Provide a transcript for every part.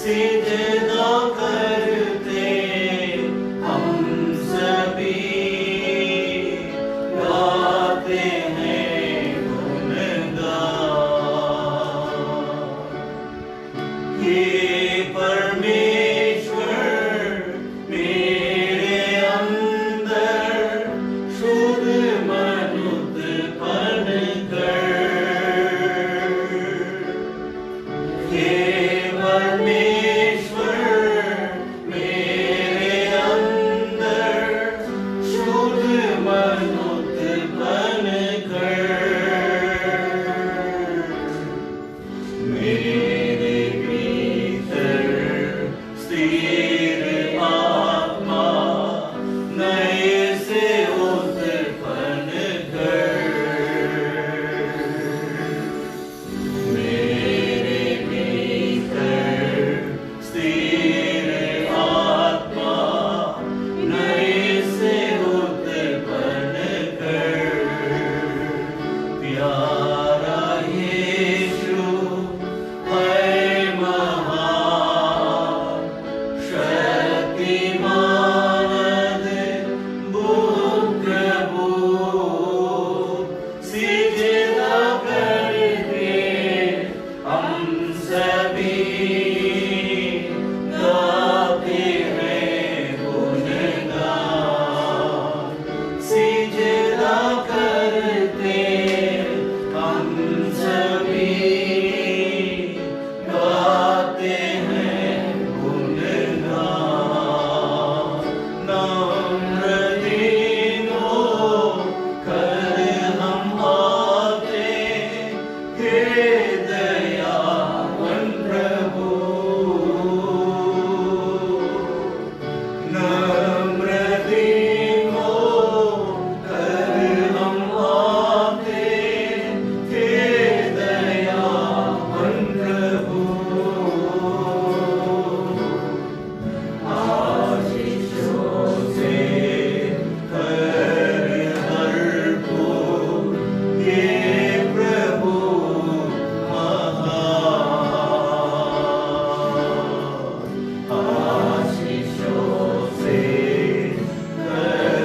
सिजदा करते हम सभी, गाते हैं गुणगान। हे परमेश्वर मेरे अंदर शुद्ध मन उत्पन्न कर। हे परमेश्वर मेरे अंदर शुद्ध मन उत्पन्न कर। मेरे भीतर स्थिर आत्मा नए से उत्पन्न कर। मेरे भीतर स्थिर आत्मा नए से उत्पन्न कर। प्यारा यीशु है महान, शक्तिमान अद्भुत प्रभु, सिजदा करते हम सभी, गाते हैं गुणगान। सिजदा करते हम सभी, गाते हैं गुणगान। नम्र दीनों कर हम आते, हे दयावान प्रभु। नम्र दीनों कर हम आते, हे दयावान प्रभु। आशीषों से कर भरपूर हे प्रभु महान। आशीषों से कर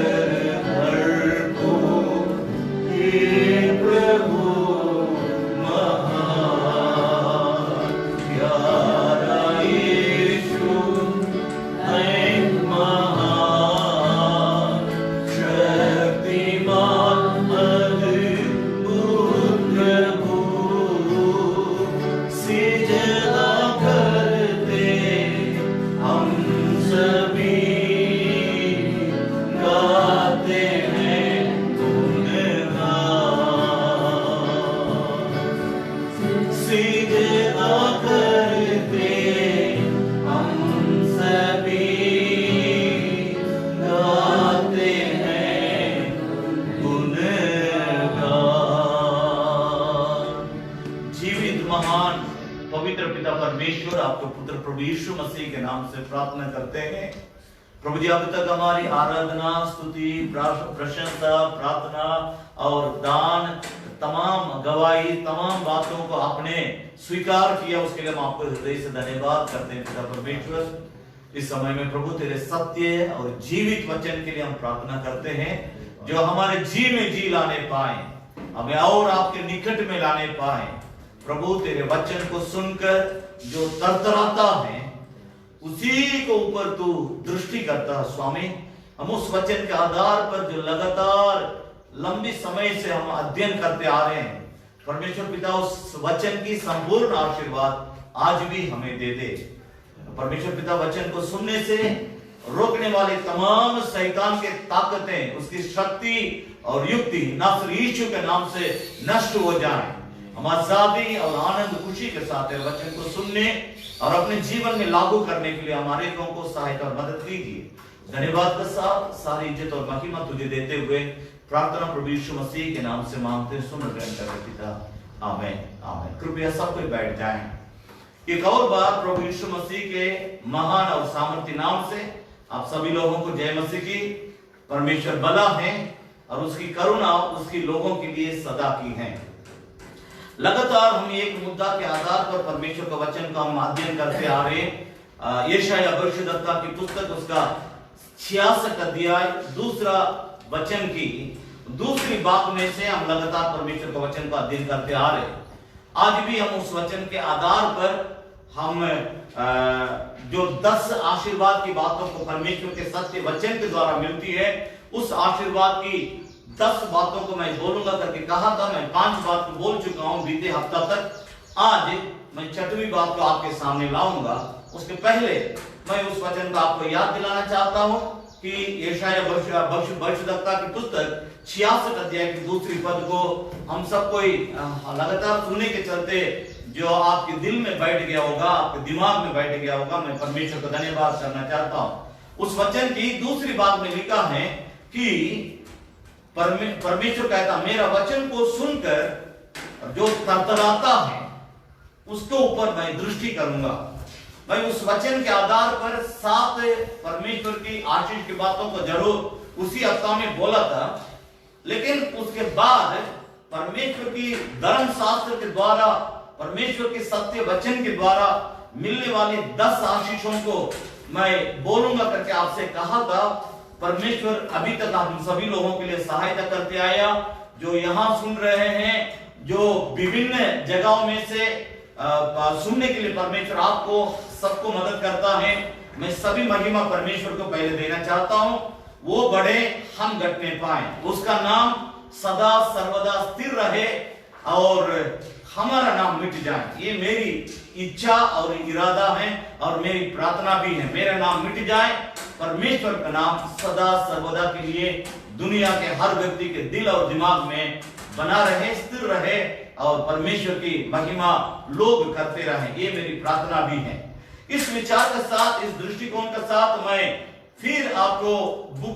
भरपूर हे प्रभु महान। प्यारा यीशु है महान, शक्तिमान अद्भुत प्रभु, सिजदा करते हम सभी, गाते हैं गुणगान। सिजदा करते हम सभी, गाते हैं गुणगान। जीवित महान पवित्र पिता परमेश्वर, आपको पुत्र प्रभु यीशु मसीह के नाम से प्रार्थना करते हैं। प्रभु जी, अब तक हमारी आराधना, स्तुति, प्रशंसा, प्रार्थना और दान, तमाम गवाही, तमाम बातों को आपने स्वीकार किया, उसके लिए हम आपको हृदय से धन्यवाद करते हैं पिता परमेश्वर। इस समय में प्रभु तेरे सत्य और जीवित वचन के लिए हम प्रार्थना करते हैं, जो हमारे जी में जी लाने पाए, हमें और आपके निकट में लाने पाए। प्रभु तेरे वचन को सुनकर जो तरतराता है, उसी को ऊपर तू दृष्टि करता है स्वामी। हम उस वचन के आधार पर जो लगातार लंबी समय से हम अध्ययन करते आ रहे हैं, परमेश्वर पिता उस वचन की संपूर्ण आशीर्वाद आज भी हमें दे दे। परमेश्वर पिता वचन को सुनने से रोकने वाले तमाम शैतान के ताकतें, उसकी शक्ति और युक्ति नासरी यीशु के नाम से नष्ट हो जाए। हम आजादी और आनंद खुशी के साथ वचन को सुनने और अपने जीवन में लागू करने के लिए हमारे लोगों को सहायता और मदद कीजिए। धन्यवाद के साथ सारी इज्जत और महिमा तुझे देते हुए प्रार्थना प्रभु यीशु मसीह के नाम से मांगते, सुन ग्रहण कर पिता, आमीन आमीन। कृपया सब कोई बैठ जाएं। एक और बार प्रभु यीशु मसीह के महान और सामर्थ्य नाम से आप सभी लोगों को जय मसीह की। परमेश्वर भला है और उसकी करुणा उसकी लोगों के लिए सदा की है। लगातार हम एक मुद्दा के आधार पर परमेश्वर का वचन का हम अध्ययन करते आ रहे हैं। यशायाह भविष्यद्वक्ता की पुस्तक उसका 66 अध्याय दूसरा वचन की दूसरी बात में से हम लगातार परमेश्वर का वचन का अध्ययन करते आ रहे हैं। आज भी हम उस वचन के आधार पर हम जो 10 आशीर्वाद की बातों को परमेश्वर के सत्य वचन के द्वारा मिलती है, उस आशीर्वाद की 10 बातों को मैं बोलूंगा करके कहा था। मैं 5 बात को बोल चुका हूं बीते हफ्ता तक। आज मैं 6वीं बात को आपके सामने लाऊंगा। उसके पहले मैं उस वचन को आपको याद दिलाना चाहता हूं कि यशायाह भविष्यद्वक्ता की पुस्तक 66 अध्याय की दूसरी पद को हम सबको लगातार सुनने के चलते जो आपके दिल में बैठ गया होगा, आपके दिमाग में बैठ गया होगा, मैं परमेश्वर का धन्यवाद करना चाहता हूं। उस वचन की दूसरी बात में लिखा है कि परमेश्वर कहता, मेरा वचन को सुनकर जो थरथराता है उसके ऊपर मैं दृष्टि करूंगा। मैं उस वचन के आधार पर 7 परमेश्वर की आशीष की बातों को जरूर उसी हफ्ता में बोला था, लेकिन उसके बाद परमेश्वर की धर्मशास्त्र के द्वारा, परमेश्वर के सत्य वचन के द्वारा मिलने वाली 10 आशीषों को मैं बोलूंगा करके आपसे कहा था। परमेश्वर अभी तक हम सभी लोगों के लिए सहायता करते आया, जो यहाँ सुन रहे हैं, जो विभिन्न जगहों में से सुनने के लिए परमेश्वर आपको सबको मदद करता है। मैं सभी महिमा परमेश्वर को पहले देना चाहता हूं। वो बढ़े, हम घटने पाए, उसका नाम सदा सर्वदा स्थिर रहे और हमारा नाम मिट जाए। ये मेरी इच्छा और इरादा है और मेरी प्रार्थना भी है। मेरा नाम मिट जाए, परमेश्वर का नाम सदा सर्वदा के लिए दुनिया के हर व्यक्ति के दिल और दिमाग में बना रहे, स्थिर रहे और परमेश्वर की महिमा लोग करते रहे। ये मेरी प्रार्थना भी है। इस विचार के साथ, इस दृष्टिकोण के साथ मैं फिर आपको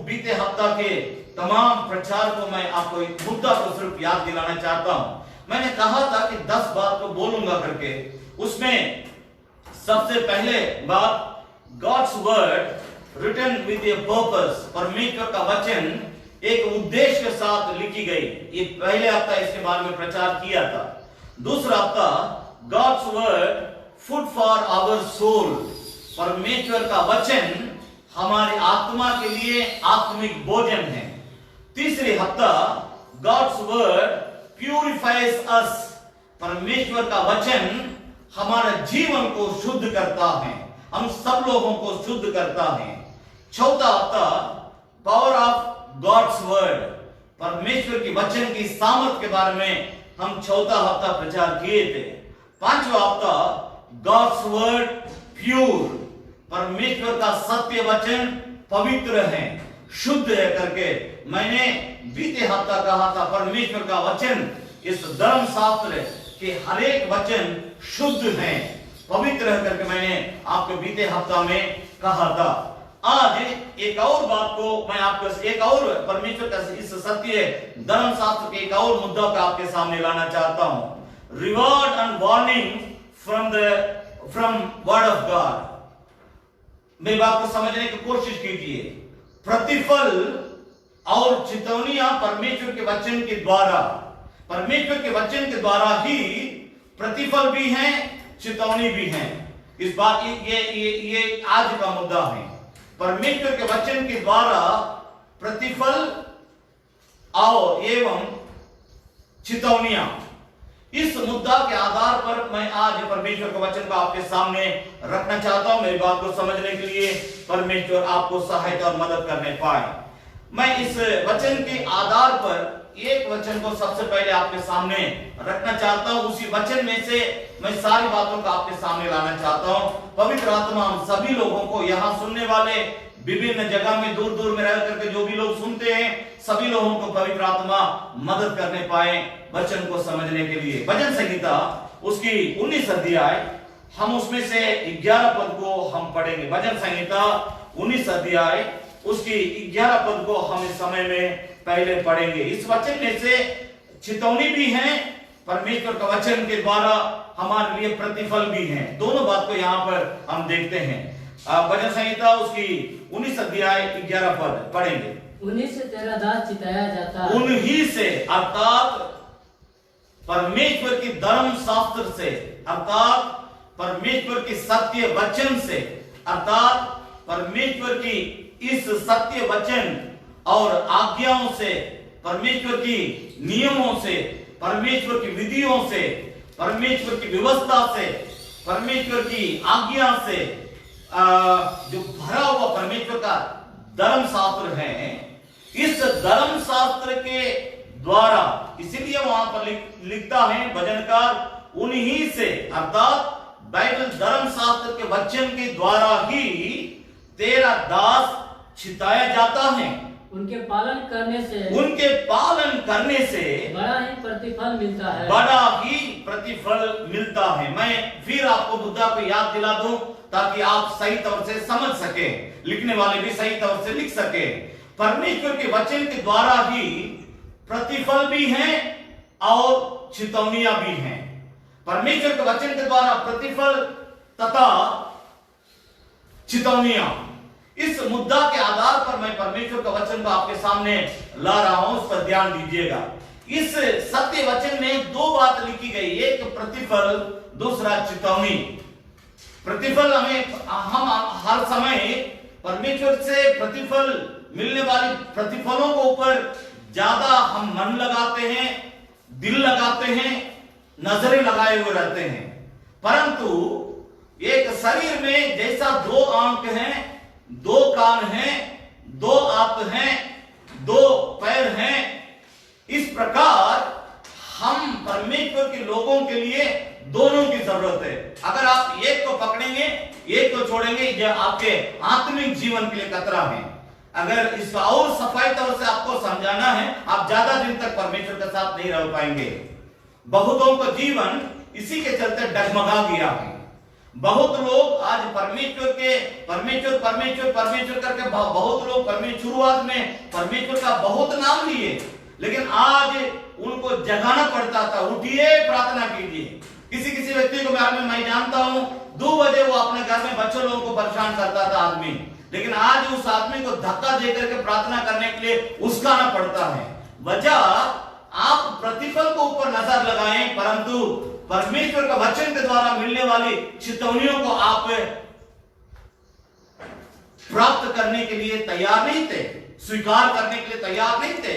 बीते हफ्ता के तमाम प्रचार को मैं आपको एक मुद्दा को सिर्फ याद दिलाना चाहता हूं। मैंने कहा था कि 10 बात को बोलूंगा करके, उसमें सबसे पहले बात God's word written with a purpose, परमेश्वर का वचन एक उद्देश्य के साथ लिखी गई। ये पहले हफ्ता इसके बारे में प्रचार किया था। दूसरा हफ्ता God's word food for our soul, परमेश्वर का वचन हमारी आत्मा के लिए आत्मिक भोजन है। तीसरे हफ्ता God's word purifies us, परमेश्वर का वचन हमारे जीवन को शुद्ध करता है, हम सब लोगों को शुद्ध करता है। चौथा हफ्ता पावर ऑफ गॉड्स वर्ड, परमेश्वर की वचन की सामर्थ के बारे में हम चौथा हफ्ता प्रचार किए थे। पांचवा हफ्ता गॉड्स वर्ड प्योर, परमेश्वर का सत्य वचन पवित्र है, शुद्ध है करके मैंने बीते हफ्ता कहा था। परमेश्वर का वचन, इस धर्मशास्त्र के हर एक वचन शुद्ध है, पवित्र है करके मैंने आपको बीते हफ्ता में कहा था। आज एक और बात को मैं आपको, एक और परमेश्वर का इस सत्य धर्मशास्त्र के एक और मुद्दा को आपके सामने लाना चाहता हूं। Reward and warning from word of God. मेरी बात को समझने की कोशिश कीजिए। प्रतिफल और चेतावनियां परमेश्वर के वचन के द्वारा, परमेश्वर के वचन के द्वारा ही प्रतिफल भी है, चेतावनी भी है। इस बात ये आज का मुद्दा है। परमेश्वर के वचन के द्वारा प्रतिफल और एवं चेतावनियां, इस मुद्दा के आधार पर मैं आज परमेश्वर के वचन को आपके सामने रखना चाहता हूं। मेरी बात को समझने के लिए परमेश्वर आपको सहायता और मदद करने पाए। मैं इस वचन के आधार पर एक वचन को सबसे पहले आपके सामने रखना चाहता हूं। उसी वचन में से मैं सारी बातों को आपके सामने लाना चाहता हूं। पवित्र आत्मा हम सभी लोगों को, यहाँ सुनने वाले, विभिन्न जगह में दूर दूर में रह करके जो भी लोग सुनते हैं, सभी लोगों को पवित्र आत्मा मदद करने पाए वचन को समझने के लिए। भजन संहिता उसकी 19 अध्याय, हम उसमें से 11 पद को हम पढ़ेंगे। भजन संहिता 19 अध्याय उसकी 11 पद को हम इस समय में पहले पढ़ेंगे। इस वचन में से चेतावनी भी है, परमेश्वर का वचन के द्वारा हमारे लिए प्रतिफल भी है। दोनों बात को यहाँ पर हम देखते हैं। भजन संहिता उसकी 19 अध्याय 11 पद पढ़ेंगे। उन्हीं से तेरा दास चिताया जाता है, उन्हीं से, अर्थात परमेश्वर की धर्म शास्त्र से अर्थात परमेश्वर की सत्य वचन से अर्थात परमेश्वर की इस सत्य वचन और आज्ञाओं से, परमेश्वर की नियमों से, परमेश्वर की विधियों से, परमेश्वर की व्यवस्था से, परमेश्वर की आज्ञा से जो भरा हुआ परमेश्वर का धर्म शास्त्र है, इस धर्म शास्त्र के द्वारा, इसीलिए वहां पर लिखता है भजनकार, उन्हीं से अर्थात बाइबल धर्म शास्त्र के वचन के द्वारा ही तेरा दास छिताया जाता है। उनके पालन करने से बड़ा ही प्रतिफल मिलता है, बड़ा ही प्रतिफल मिलता है। मैं फिर आपको मुद्दा को याद दिला दूं ताकि आप सही तौर से समझ सके, लिखने वाले भी सही तौर से लिख सके। परमेश्वर के वचन के द्वारा ही प्रतिफल भी है और चेतावनियां भी हैं। परमेश्वर के वचन के द्वारा प्रतिफल तथा चेतावनियां, इस मुद्दा के आधार पर मैं परमेश्वर का वचन को आपके सामने ला रहा हूं, उस पर ध्यान दीजिएगा। इस सत्य वचन में दो बात लिखी गई, एक प्रतिफल, दूसरा चेतावनी। प्रतिफल हम हर समय परमेश्वर से प्रतिफल मिलने वाली प्रतिफलों के ऊपर ज्यादा हम मन लगाते हैं, दिल लगाते हैं, नजरें लगाए हुए रहते हैं। परंतु एक शरीर में जैसा दो आंख हैं, दो कान हैं, दो हाथ हैं, दो पैर हैं, इस प्रकार हम परमेश्वर के लोगों के लिए दोनों की जरूरत है। अगर आप एक को पकड़ेंगे, एक को छोड़ेंगे, यह आपके आत्मिक जीवन के लिए खतरा है। अगर इसका और सफाई तौर से आपको समझाना है, आप ज्यादा दिन तक परमेश्वर के साथ नहीं रह पाएंगे। बहुतों का जीवन इसी के चलते डगमगा गया है। बहुत लोग आज परमेश्वर करके बहुत लोग शुरुआत में परमेश्वर का बहुत नाम लिए, लेकिन आज उनको जगाना पड़ता था, उठिए प्रार्थना कीजिए। किसी व्यक्ति को मैं जानता हूं, 2 बजे वो अपने घर में बच्चों लोगों को परेशान करता था आदमी, लेकिन आज उस आदमी को धक्का देकर के प्रार्थना करने के लिए उस्काना पड़ता है। वजह, आप प्रतिफल को ऊपर नजर लगाएं, परंतु परमेश्वर का वचन के द्वारा मिलने वाली चेतावनियों को आप प्राप्त करने के लिए तैयार नहीं थे, स्वीकार करने के लिए तैयार नहीं थे।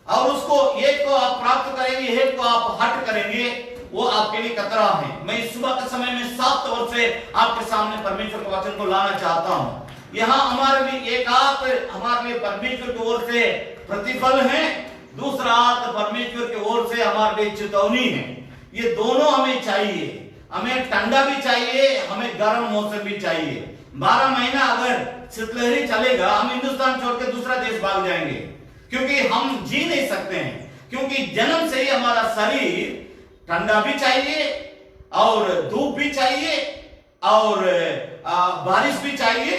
और उसको एक को आप प्राप्त करेंगे, एक को आप हट करेंगे, वो आपके लिए खतरा है। मैं इस सुबह के समय में साफ तौर से आपके सामने परमेश्वर के वचन को लाना चाहता हूं। यहाँ हमारे लिए हमारे लिए परमेश्वर की ओर से प्रतिफल है, दूसरा परमेश्वर की ओर से हमारे लिए चेतावनी है। ये दोनों हमें चाहिए। हमें ठंडा भी चाहिए, हमें गर्म मौसम भी चाहिए। 12 महीना अगर शीतलहरी चलेगा, हम हिंदुस्तान छोड़ के दूसरा देश भाग जाएंगे, क्योंकि हम जी नहीं सकते हैं। क्योंकि जन्म से ही हमारा शरीर ठंडा भी चाहिए और धूप भी चाहिए और बारिश भी चाहिए।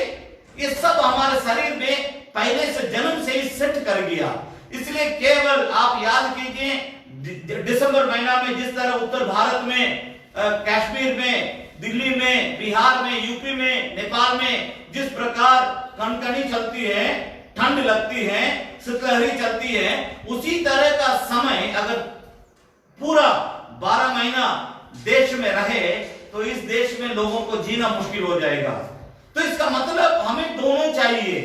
ये सब हमारे शरीर में पहले से जन्म से ही सेट कर गया। इसलिए केवल आप याद कीजिए, दिसंबर महीना में जिस तरह उत्तर भारत में, कश्मीर में, दिल्ली में, बिहार में, यूपी में, नेपाल में जिस प्रकार कनकनी चलती है, ठंड लगती है, शीतलहरी चलती है, उसी तरह का समय अगर पूरा 12 महीना देश में रहे तो इस देश में लोगों को जीना मुश्किल हो जाएगा। तो इसका मतलब हमें दोनों चाहिए,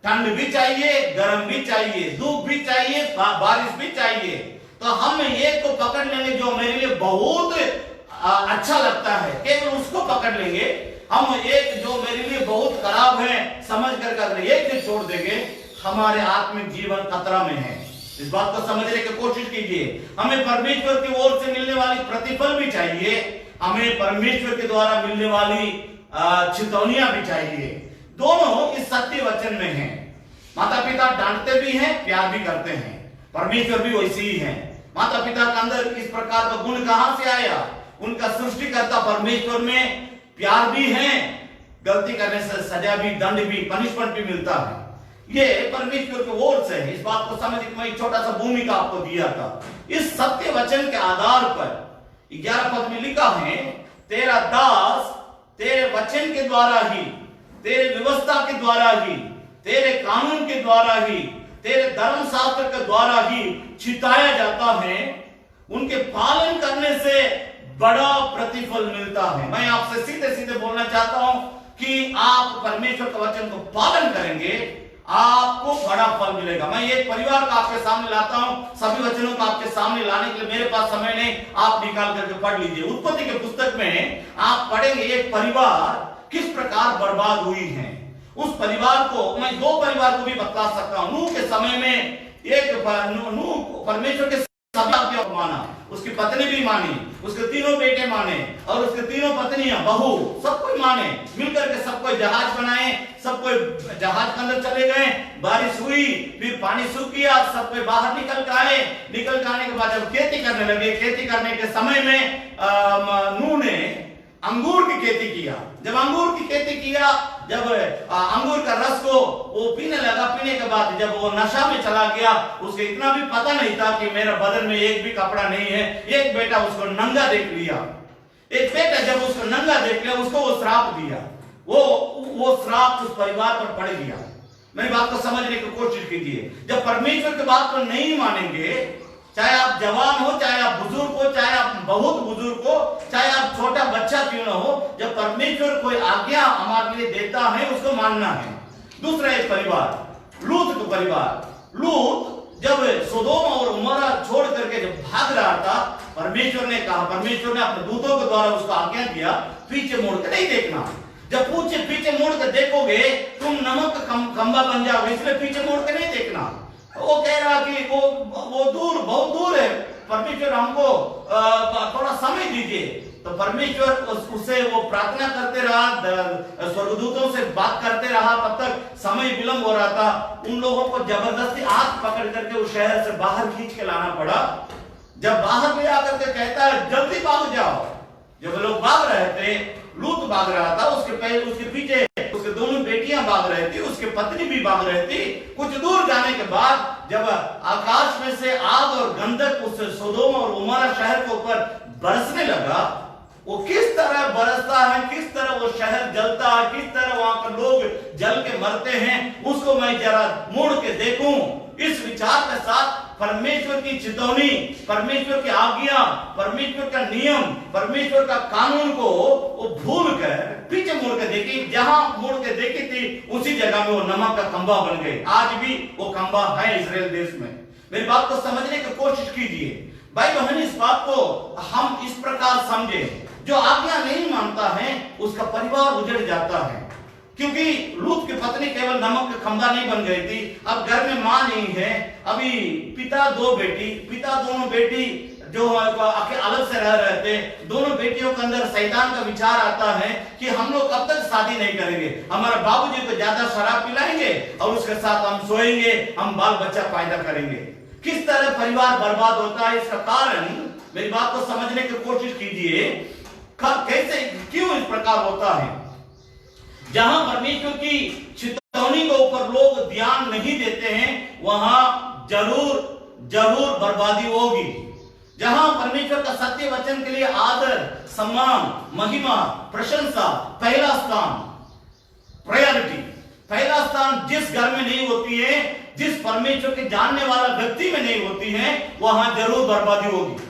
ठंड भी चाहिए, गर्म भी चाहिए, धूप भी चाहिए, बारिश भी चाहिए। तो हम एक को पकड़ लेंगे जो मेरे लिए बहुत अच्छा लगता है, केवल उसको पकड़ लेंगे। हम एक जो मेरे लिए बहुत खराब है समझ कर अगर एक से छोड़ देंगे, हमारे आत्मिक जीवन खतरा में है। इस बात को समझने की कोशिश कीजिए। हमें परमेश्वर की ओर से मिलने वाली प्रतिफल भी चाहिए, हमें परमेश्वर के द्वारा मिलने वाली चेतावनियां भी चाहिए। दोनों इस सत्य वचन में हैं। माता पिता डांटते भी हैं, प्यार भी करते हैं। परमेश्वर भी वैसे ही है। माता पिता के अंदर इस प्रकार का गुण कहां से आया? उनका सृष्टिकर्ता परमेश्वर में प्यार भी है, गलती करने से सजा भी, दंड भी, पनिशमेंट भी मिलता है। ये परमेश्वर की ओर से है। इस बात को समझ मैं एक छोटा सा भूमिका आपको दिया था। इस सत्य वचन के आधार पर 11 पद में लिखा है, तेरा दास तेरे वचन के द्वारा ही, तेरे व्यवस्था के द्वारा ही, तेरे कानून के द्वारा ही, तेरे धर्म शास्त्र के द्वारा ही छिताया जाता है। उनके पालन करने से बड़ा प्रतिफल मिलता है। मैं आपसे सीधे सीधे बोलना चाहता हूं कि आप परमेश्वर के वचन को पालन करेंगे, आपको बड़ा फल मिलेगा। मैं एक परिवार का आपके सामने लाता हूं, सभी वचनों को आपके सामने लाने के लिए मेरे पास समय नहीं, आप निकाल करके पढ़ लीजिए। उत्पत्ति के पुस्तक में आप पढ़ेंगे एक परिवार किस प्रकार बर्बाद हुई है। उस परिवार को मैं दो परिवार को भी बता सकता हूं। नूह के समय में एक नूह परमेश्वर के सभी को माना, उसकी पत्नी भी मानी, उसके तीनों बेटे माने और उसके तीनों पत्नियां बहू सब कोई माने, मिलकर के सब कोई जहाज बनाए, सब कोई जहाज के अंदर चले गए। बारिश हुई, फिर पानी सूख गया, सब कोई बाहर निकल के आए। निकल के आने के बाद जब खेती करने लगे, खेती करने के समय में नूह ने अंगूर की खेती किया। जब अंगूर की खेती किया, जब अंगूर का रस को वो पीने लगा, पीने के बाद जब वो नशा में चला गया, उसको इतना भी पता नहीं था कि मेरा बदन में एक भी कपड़ा नहीं है। एक बेटा उसको नंगा देख लिया, एक बेटा जब उसको नंगा देख लिया, उसको वो श्राप दिया। वो श्राप उस परिवार पर पड़ गया। मेरी बात को समझने की कोशिश कीजिए। जब परमेश्वर की बात को नहीं मानेंगे, चाहे आप जवान हो, चाहे आप बुजुर्ग हो, चाहे आप बहुत बुजुर्ग हो, चाहे आप छोटा बच्चा क्यों ना हो, जब परमेश्वर कोई आज्ञा हमारे लिए देता है उसको मानना है। दूसरा एक परिवार, लूत का परिवार। लूत जब सोदोम और उमरा छोड़ करके जब भाग रहा था, परमेश्वर ने कहा, परमेश्वर ने अपने दूतों के द्वारा उसको आज्ञा दिया, पीछे मुड़ के नहीं देखना। जब पीछे मुड़ के देखोगे तुम नमक का खंबा बन जाओगे, इसलिए पीछे मुड़ के नहीं देखना। वो कह रहा कि वो दूर, बहुत दूर है, परमेश्वर हमको थोड़ा समय दीजिए। तो परमेश्वर उससे वो प्रार्थना करते रहा, स्वर्गदूतों से बात करते रहा, तब तक समय विलंब हो रहा था। उन लोगों को जबरदस्ती हाथ पकड़ करके उस शहर से बाहर खींच के लाना पड़ा। जब बाहर ले आकर के कहता है जल्दी भाग जाओ। जब लोग भाग रहे थे, लूत भाग रहा था, उसके पीछे उसके दोनों बेटियां भाग रही थी, उसकी पत्नी भी भाग रही थी। कुछ दूर जाने के बाद जब आकाश में से आग और गंधक उस सोदोम और उमरा शहर के ऊपर बरसने लगा, वो किस तरह बरसता है, किस तरह वो शहर जलता है, किस तरह वहां के लोग जल के मरते हैं, उसको मैं जरा मुड़ के देखूं। इस विचार के साथ परमेश्वर की चितौनी, परमेश्वर की आज्ञा, परमेश्वर का नियम, परमेश्वर का कानून को वो भूल कर पीछे मुड़ के देखी। जहां मुड़ के देखी थी उसी जगह में वो नमक का खंबा बन गए। आज भी वो खंबा है इस्राएल देश में। मेरी बात को समझने की कोशिश कीजिए भाई बहन। इस बात को हम इस प्रकार समझे, जो आज्ञा नहीं मानता है उसका परिवार उजड़ जाता है। क्योंकि लूत की पत्नी केवल नमक का खंबा नहीं बन गई थी, अब घर में मां नहीं है, अभी पिता दोनों बेटी जो अलग से रह रहे थे। दोनों बेटियों के अंदर शैतान का विचार आता है कि हम लोग कब तक शादी नहीं करेंगे, हमारे बाबूजी को ज्यादा शराब पिलाएंगे और उसके साथ हम सोएंगे, हम बाल बच्चा पैदा करेंगे। किस तरह परिवार बर्बाद होता है, इसका कारण मेरी बात को समझने की कोशिश कीजिए। कैसे, क्यों इस प्रकार होता है? जहां परमेश्वर की चितौनी के ऊपर लोग ध्यान नहीं देते हैं, वहां जरूर बर्बादी होगी। जहां परमेश्वर का सत्य वचन के लिए आदर, सम्मान, महिमा, प्रशंसा, पहला स्थान, प्रायोरिटी, पहला स्थान जिस घर में नहीं होती है, जिस परमेश्वर के जानने वाला व्यक्ति में नहीं होती है, वहां जरूर बर्बादी होगी।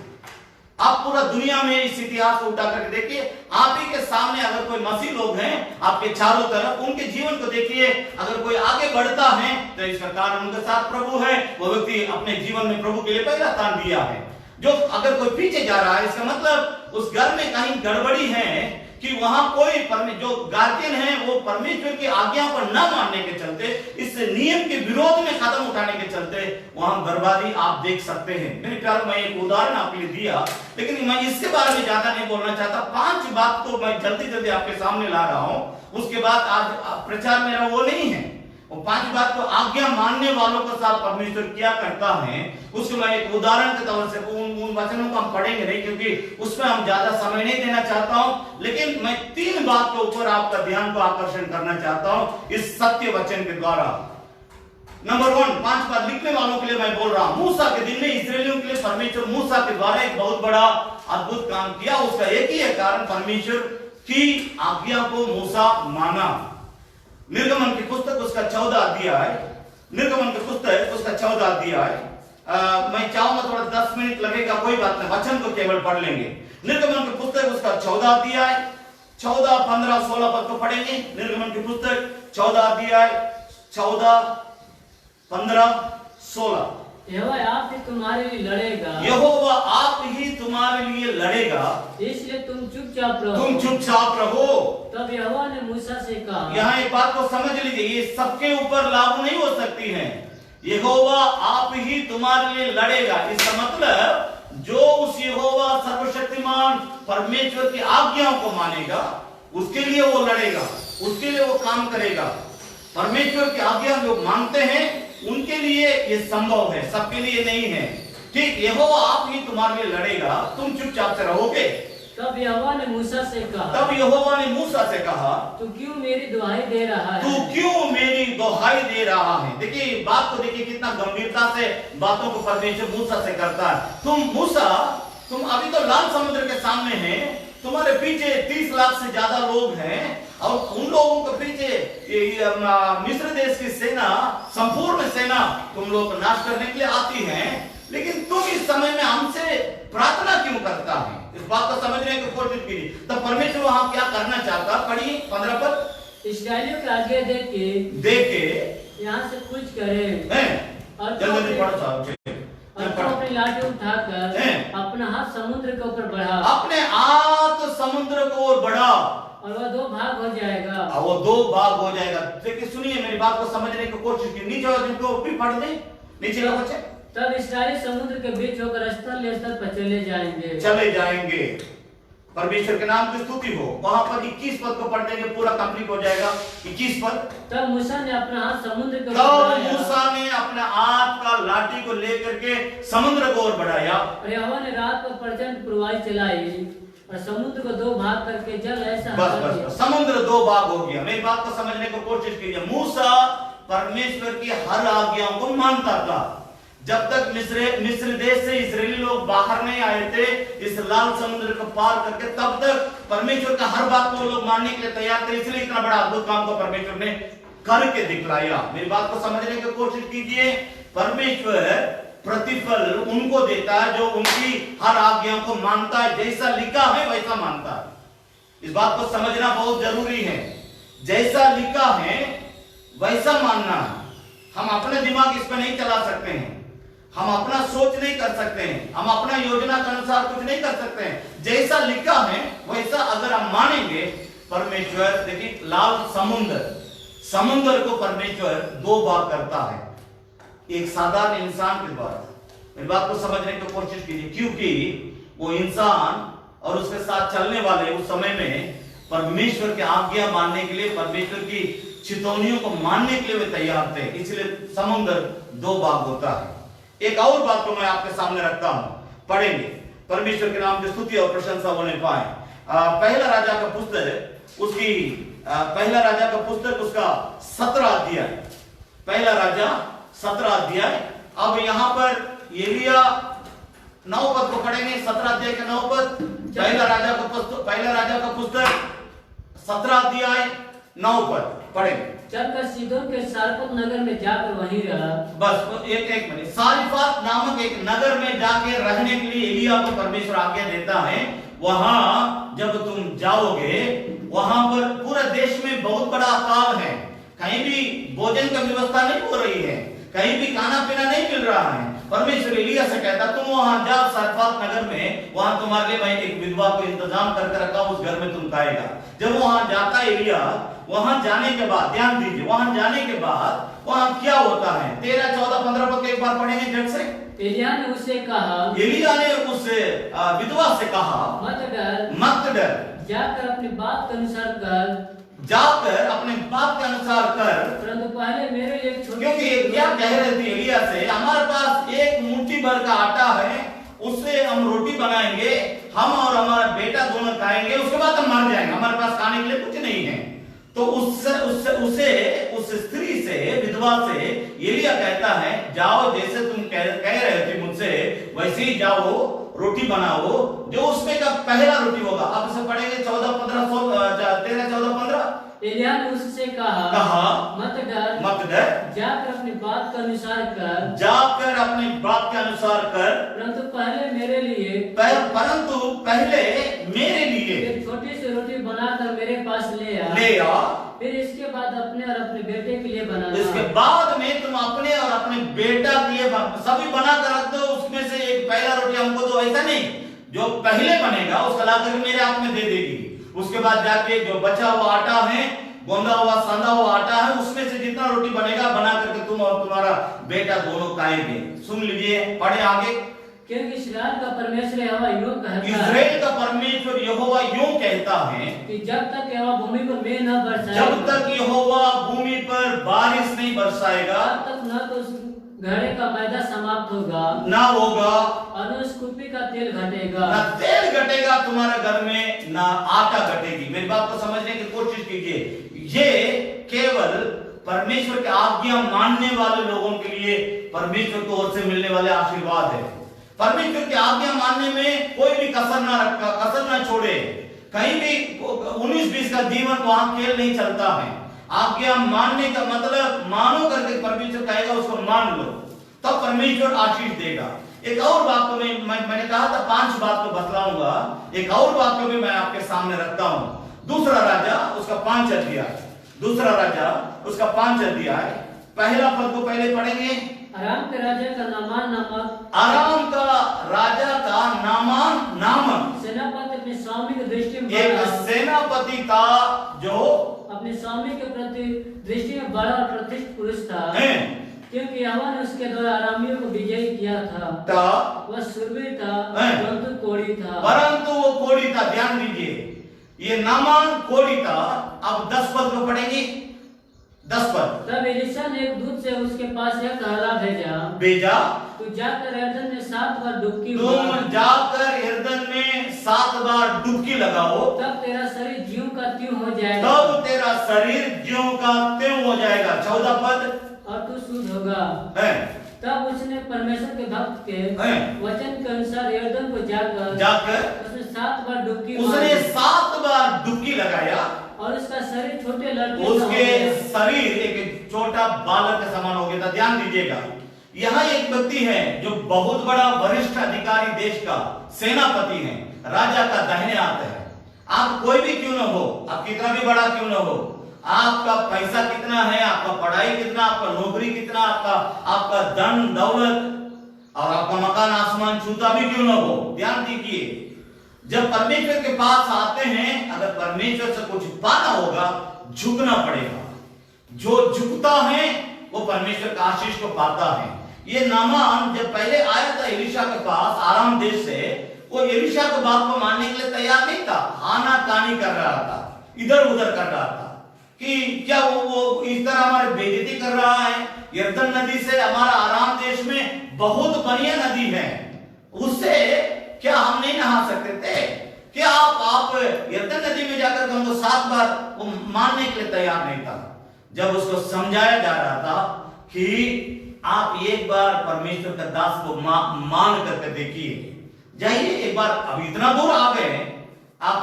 आप पूरा दुनिया में इस इतिहास को उठा करके देखिए। आप ही के सामने अगर कोई मसीह लोग हैं आपके चारों तरफ, उनके जीवन को देखिए। अगर कोई आगे बढ़ता है तो इसका कारण उनके साथ प्रभु है, वो व्यक्ति अपने जीवन में प्रभु के लिए पहला स्थान दिया है। जो अगर कोई पीछे जा रहा है, इसका मतलब उस घर में कहीं गड़बड़ी है कि वहां कोई जो गार्जियन है वो परमेश्वर की आज्ञा पर न मानने के चलते, इस नियम के विरोध में कदम उठाने के चलते वहां बर्बादी आप देख सकते हैं। मेरे प्यार, मैं एक उदाहरण आपके लिए दिया, लेकिन मैं इसके बारे में ज्यादा नहीं बोलना चाहता। 5 बात तो मैं जल्दी आपके सामने ला रहा हूं। उसके बाद आज प्रचार मेरा वो नहीं है। वो 5 बात को आज्ञा मानने वालों के साथ परमेश्वर क्या करता है, उसको मैं एक उदाहरण के तौर से उन वचनों को हम पढ़ेंगे नहीं, क्योंकि उसमें हम ज्यादा समय नहीं देना चाहता हूं। लेकिन मैं 3 बात के ऊपर आपका ध्यान को आकर्षण करना चाहता हूं इस सत्य वचन के द्वारा। नंबर 1, 5 बात लिखने वालों के लिए मैं बोल रहा हूं। मूसा के दिन में इस्राएलियों के लिए परमेश्वर मूसा के द्वारा एक बहुत बड़ा अद्भुत काम किया। उसका एक ही है कारण, परमेश्वर की आज्ञा को मूसा माना। निर्गमन की पुस्तक उसका 14 अध्याय, निर्गमन की पुस्तक उसका 14 अध्याय मैं चाहूंगा थोड़ा 10 मिनट लगेगा, कोई बात नहीं, वचन को केवल पढ़ लेंगे। निर्गमन की पुस्तक उसका 14 अध्याय 14, 15, 16 पद को पढ़ेंगे। निर्गमन की पुस्तक 14 अध्याय 14, 15, 16। यहोवा आप ही तुम्हारे लिए लड़ेगा, यहोवा आप ही तुम्हारे लिए लड़ेगा, इसलिए तुम चुपचाप रहो। तुम चुपचाप रहो। तब यहोवा ने मूसा से कहा, यहाँ एक बात को समझ लीजिए, ये सबके ऊपर लागू नहीं हो सकती है। यहोवा आप ही तुम्हारे लिए लड़ेगा, इसका मतलब जो उस यहोवा सर्वशक्तिमान परमेश्वर की आज्ञाओं को मानेगा उसके लिए वो लड़ेगा, उसके लिए वो काम करेगा। परमेश्वर की आज्ञा जो मानते हैं उनके लिए ये संभव है, सबके लिए नहीं है। ठीक, यहोवा आप ही तुम्हारे लिए लड़ेगा, तुम चुपचाप से रहोगे। तब यहोवा ने मूसा से कहा, तब यहोवा ने मूसा से कहा, तू क्यों मेरी दुहाई दे रहा है? तू क्यों मेरी दुहाई दे रहा है? देखिए बात को, देखिए कितना गंभीरता से बातों को परमेश्वर मूसा से करता है। तुम मूसा, तुम अभी तो लाल समुद्र के सामने हैं, तुम्हारे पीछे 30 लाख से ज्यादा लोग हैं और उन लोगों के पीछे मिस्र देश की सेना, संपूर्ण सेना तुम लोग को नाश करने के लिए आती है। लेकिन तुम इस समय में हमसे प्रार्थना क्यों करता है? इस बात को समझने की कोशिश कीजिए। तब परमेश्वर वहां क्या करना चाहता, पढ़िए 15 पद। इस्राएलियों के आगे देख के यहाँ से कुछ करे और जल्दी पढ़ साहब। अपनी लाठी उठाकर अपना हाथ समुद्र के ऊपर बढ़ा, अपने हाथ समुद्र को ओर बढ़ा और वह 2 भाग हो जाएगा। वो 2 भाग हो जाएगा। देखिए सुनिए, मेरी बात को समझने की कोशिश कीजिए। नीचे जिनको भी पढ़ दे, नीचे का बच्चे। तब इस्राएली समुद्र के बीच होकर स्थल पर चले जाएंगे। परमेश्वर के नाम की स्तुति हो। वहां पर 21 पद को पढ़ देंगे, पूरा कंप्लीट हो जाएगा। 21 पद। तब मूसा ने अपना हाथ समुद्र के तब मूसा ने अपने हाथ का लाठी को लेकर के समुद्र को ओर बढ़ाया और यहोवा ने रात को प्रचंड पुरवाई चलाई और समुद्र को 2 भाग करके जल ऐसा बस समुद्र 2 भाग हो गया। मेरी बात को समझने की कोशिश कीजिए। मूसा परमेश्वर की हर आज्ञाओं को मानता था। जब तक मिस्र देश से इस्राएली लोग बाहर नहीं आए थे इस लाल समुद्र को पार करके, तब तक परमेश्वर का हर बात को लोग मानने के लिए तैयार थे। इसलिए इतना बड़ा अद्भुत काम को परमेश्वर ने करके दिखलाया। मेरी बात को समझने की कोशिश कीजिए। परमेश्वर प्रतिफल उनको देता है जो उनकी हर आज्ञा को मानता है, जैसा लिखा है वैसा मानता है। इस बात को समझना बहुत जरूरी है। जैसा लिखा है वैसा मानना है। हम अपने दिमाग इस पर नहीं चला सकते हैं, हम अपना सोच नहीं कर सकते हैं, हम अपना योजना के अनुसार कुछ नहीं कर सकते हैं। जैसा लिखा है वैसा अगर हम मानेंगे, परमेश्वर देखिए लाल समुद्र को परमेश्वर 2 भाग करता है एक साधारण इंसान के द्वारा। मेरी बात को समझने की कोशिश कीजिए, क्योंकि वो इंसान और उसके साथ चलने वाले उस समय में परमेश्वर की आज्ञा मानने के लिए, परमेश्वर की चितौनियों को मानने के लिए वे तैयार थे। इसलिए समुद्र 2 भाग होता है। एक और बात को मैं आपके सामने रखता हूं, पढ़ेंगे, परमेश्वर के नाम की स्तुति और प्रशंसा होने पाए। पहला राजा का पुस्तक उसका 17 अध्याय, पहला राजा 17 अध्याय। अब यहाँ पर एलिया 9 पद को पढ़ेंगे, 17 अध्याय के 9 पद। पहला राजा का पुस्तक 17 अध्याय 9 पद पढ़ेंगे। चलकर सीदोन के सारपत नगर में जाकर वहीं रहा। बस एक मिनट। सारिफात नामक एक नगर में जाके रहने के लिए एलिया को परमेश्वर आज्ञा देता है। वहां जब तुम जाओगे, वहां पर पूरे देश में बहुत बड़ा अकाल है, कहीं भी भोजन की व्यवस्था नहीं हो रही है, कहीं भी खाना पीना नहीं मिल रहा है। परमेश्वर एलिया से कहता तुम वहां जाओ सारफात नगर में, वहां तुम्हारे लिए मैं एक विधवा को इंतजाम करके रखा, उस घर में तुम खाएगा। जब वहां जाता एलिया, वहां जाने के बाद ध्यान दीजिए, वहां जाने के बाद वहां क्या होता है? 13, 14, 15 पद एक बार पढ़ेंगे झट से। एलिया ने उससे कहा, एलिया ने उस विधवा से कहा, मत डर, जाकर अपनी बात के अनुसार कर, परंतु पहले मेरे एक छोटे, क्योंकि क्या कह रहे थे एलिया से, हमारे पास एक मुट्ठी भर का आटा है, उससे हम रोटी बनाएंगे, हम और हमारा बेटा दोनों खाएंगे, उसके बाद हम मर जाएंगे, हमारे पास खाने के लिए कुछ नहीं है। तो उस स्त्री से, विधवा से एलिया कहता है, जाओ जैसे तुम कह रहे थे मुझसे, वैसे ही जाओ, रोटी बनाओ, जो उसमें का पहला रोटी होगा। अब से पढ़ेंगे 14, 15, 13, 14, 15। एलिय्याह ने उससे कहा मत डर, जाकर अपनी बात के अनुसार कर, परंतु पहले मेरे लिए एक छोटी सी रोटी बनाकर मेरे पास ले आ, फिर इसके बाद अपने और अपने बेटे के लिए बनाना। इसके बाद में तुम अपने और अपने बेटा के लिए सभी बना कर रख दो, उसमें से एक पहला रोटी हमको दो, ऐसा नहीं, जो पहले बनेगा उसका लाकर मेरे हाथ में दे देगी। उसके बाद जाके जो बचा हुआ आटा है, गोंदा हुआ सांदा हुआ आटा है, उसमें से जितना रोटी बनेगा बना करके तुम और तुम्हारा बेटा दोनों खाएंगे। सुन लीजिए, पढ़े आगे। क्योंकि इस्राएल का परमेश्वर यहोवा यूं कहता है, इस्राएल का परमेश्वर यहोवा यूं कहता है कि जब तक यहोवा भूमि पर मेघ न बरसाएगा, जब तक यहोवा भूमि पर बारिश नहीं बरसाएगा, तब तक न तो उस घड़े का मैदा समाप्त होगा, ना होगा, और न उस कुप्पी का तेल घटेगा, ना तेल घटेगा तुम्हारे घर में, ना आटा घटेगी। मेरी बात को समझने की कोशिश कीजिए। ये केवल परमेश्वर की आज्ञा मानने वाले लोगों के लिए परमेश्वर की ओर से मिलने वाले आशीर्वाद है। परमेश्वर की आज्ञा मानने में कोई भी कसर ना छोड़े। कहीं भी 19-20 का जीवन वहां खेल नहीं चलता है। आज्ञा मानने का मतलब मानो करके परमेश्वर कहेगा उसको मान लो, तब परमेश्वर आशीष देगा। एक और बात को मैंने कहा था 5 बात को बतलाऊंगा, एक और बात को भी मैं आपके सामने रखता हूं। दूसरा राजा उसका 5 अध्याय, पहला पद को पहले पढ़ेंगे। अराम के राजा का नामान नामक सेनापति अपने स्वामी की दृष्टि में एक सेनापति था जो अपने स्वामी के प्रति दृष्टि में बड़ा और प्रतिष्ठित पुरुष था, क्योंकि यहोवा ने उसके द्वारा अरामियों को विजयी किया था। वह शूरवीर था, परंतु कोढ़ी था। ध्यान दीजिए, ये नामान कोढ़ी था। अब 10 पद को पढ़ेंगे। 10 पद। तब एलीशा ने एक दूत से उसके पास यह कहला भेजा, तू जाकर यरदन में 7 बार डुबकी लगाओ, तब तेरा शरीर ज्यों का त्यों हो जाएगा। 14 पद। और तू शुद्ध होगा। तब उसने परमेश्वर के भक्त के वचन के अनुसार यरदन को जाकर उसने 7 बार डुबकी लगाया, और उसका शरीर छोटे लड़के उसके शरीर एक छोटा बालक के समान हो गया था। ध्यान दीजिएगा, यहाँ एक व्यक्ति है जो बहुत बड़ा वरिष्ठ अधिकारी, देश का सेनापति है, राजा का दाहिने हाथ है। आप कोई भी क्यों न हो, आप कितना भी बड़ा क्यों न हो, आपका पैसा कितना है, आपका पढ़ाई कितना, आपका नौकरी कितना, आपका धन दौलत और आपका मकान आसमान छूता भी क्यों न हो, ध्यान दीजिए, जब परमेश्वर के पास आते हैं, अगर परमेश्वर से कुछ पाना होगा, झुकना पड़ेगा। जो झुकता है वो परमेश्वर का आशीष को पाता है। ये नामान जब पहले आया था एलीशा के पास आराम देश से, वो एलीशा की बात को मानने के लिए तैयार नहीं था। आनाकानी कर रहा था, इधर उधर कर रहा था कि क्या वो इस तरह हमारे बेइज्जती कर रहा है। यरदन नदी से हमारा आराम देश में बहुत बढ़िया नदी है, उससे क्या हम नहीं नहा सकते थे? क्या आप यरदन नदी में जाकर हमको 7 बार, वो मानने के लिए तैयार नहीं था। जब उसको समझाया जा रहा था कि आप एक बार परमेश्वर का दास को मान करके देखिए, जाइए एक बार, अब इतना दूर आ गए, आप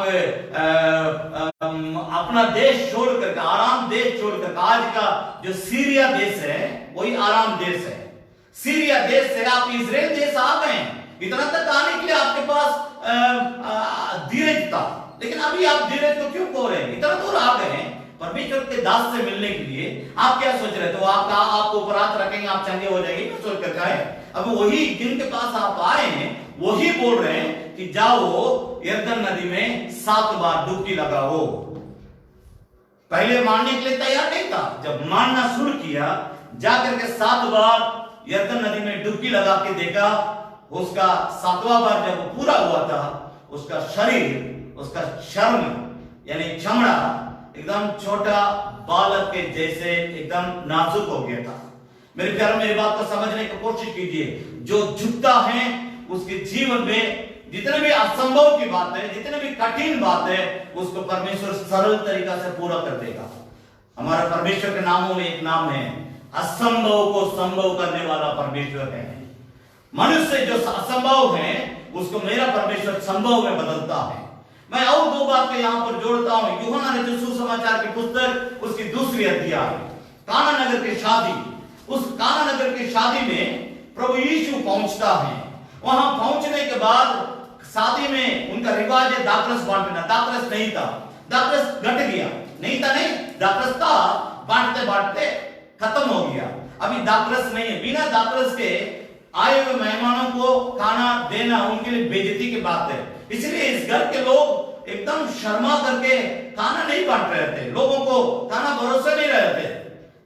अपना देश छोड़ करके, आराम देश छोड़ करके, आज का जो सीरिया देश है वही आराम देश है। सीरिया देश से आप इजराइल देश आ गए, इतना तक आने के लिए आपके पास धीरज था, लेकिन अभी आप धीरज को क्यों खो रहे हैं? इतना दूर आ गए हैं परमेश्वर के दास से मिलने के लिए, आप क्या सोच रहे थे? वो आपको उपरांत रखेंगे, आप चंगे हो जाएंगे, क्या सोच कर आए? अब वही जिनके पास आप आए हैं वही बोल रहे हैं कि जाओ यरदन नदी में 7 बार डुबकी लगाओ। पहले मानने के लिए तैयार नहीं था, जब मानना शुरू किया, जाकर के 7 बार यरदन नदी में डुबकी लगा के देखा, उसका 7वां बार जब पूरा हुआ था, उसका शरीर, उसका चर्म यानी चमड़ा एकदम छोटा बालक के जैसे एकदम नाजुक हो गया था। मेरे प्यारे, मेरी बात को समझने की कोशिश कीजिए। जो झुकता है उसके जीवन में जितने भी असंभव की बात है, जितने भी कठिन बात है, उसको परमेश्वर सरल तरीका से पूरा कर देगा। हमारा परमेश्वर के नामों में एक नाम है, असंभव को संभव करने वाला परमेश्वर है। मनुष्य जो असंभव है उसको मेरा परमेश्वर संभव में बदलता है। मैं और दो बातें यहाँ पर जोड़ता हूँ। यूहन्ना रचित सुसमाचार की पुस्तक उसकी दूसरी अध्याय, काना नगर की शादी। उस काना नगर की शादी में प्रभु यीशु पहुंचता है। वहां पहुंचने के बाद शादी में उनका रिवाज है दाखरस बांटना। दाखरस नहीं था, दाखरस घट गया, नहीं था नहीं, दाखरस था, बांटते बांटते खत्म हो गया। अभी दाखरस नहीं है। बिना दाखरस के आए हुए मेहमानों को खाना देना उनके लिए बेइज्जती की बात है। इसलिए इस घर के लोग एकदम शर्मा करके खाना नहीं बांट रहे थे, लोगों को खाना भरोसा नहीं रहे थे,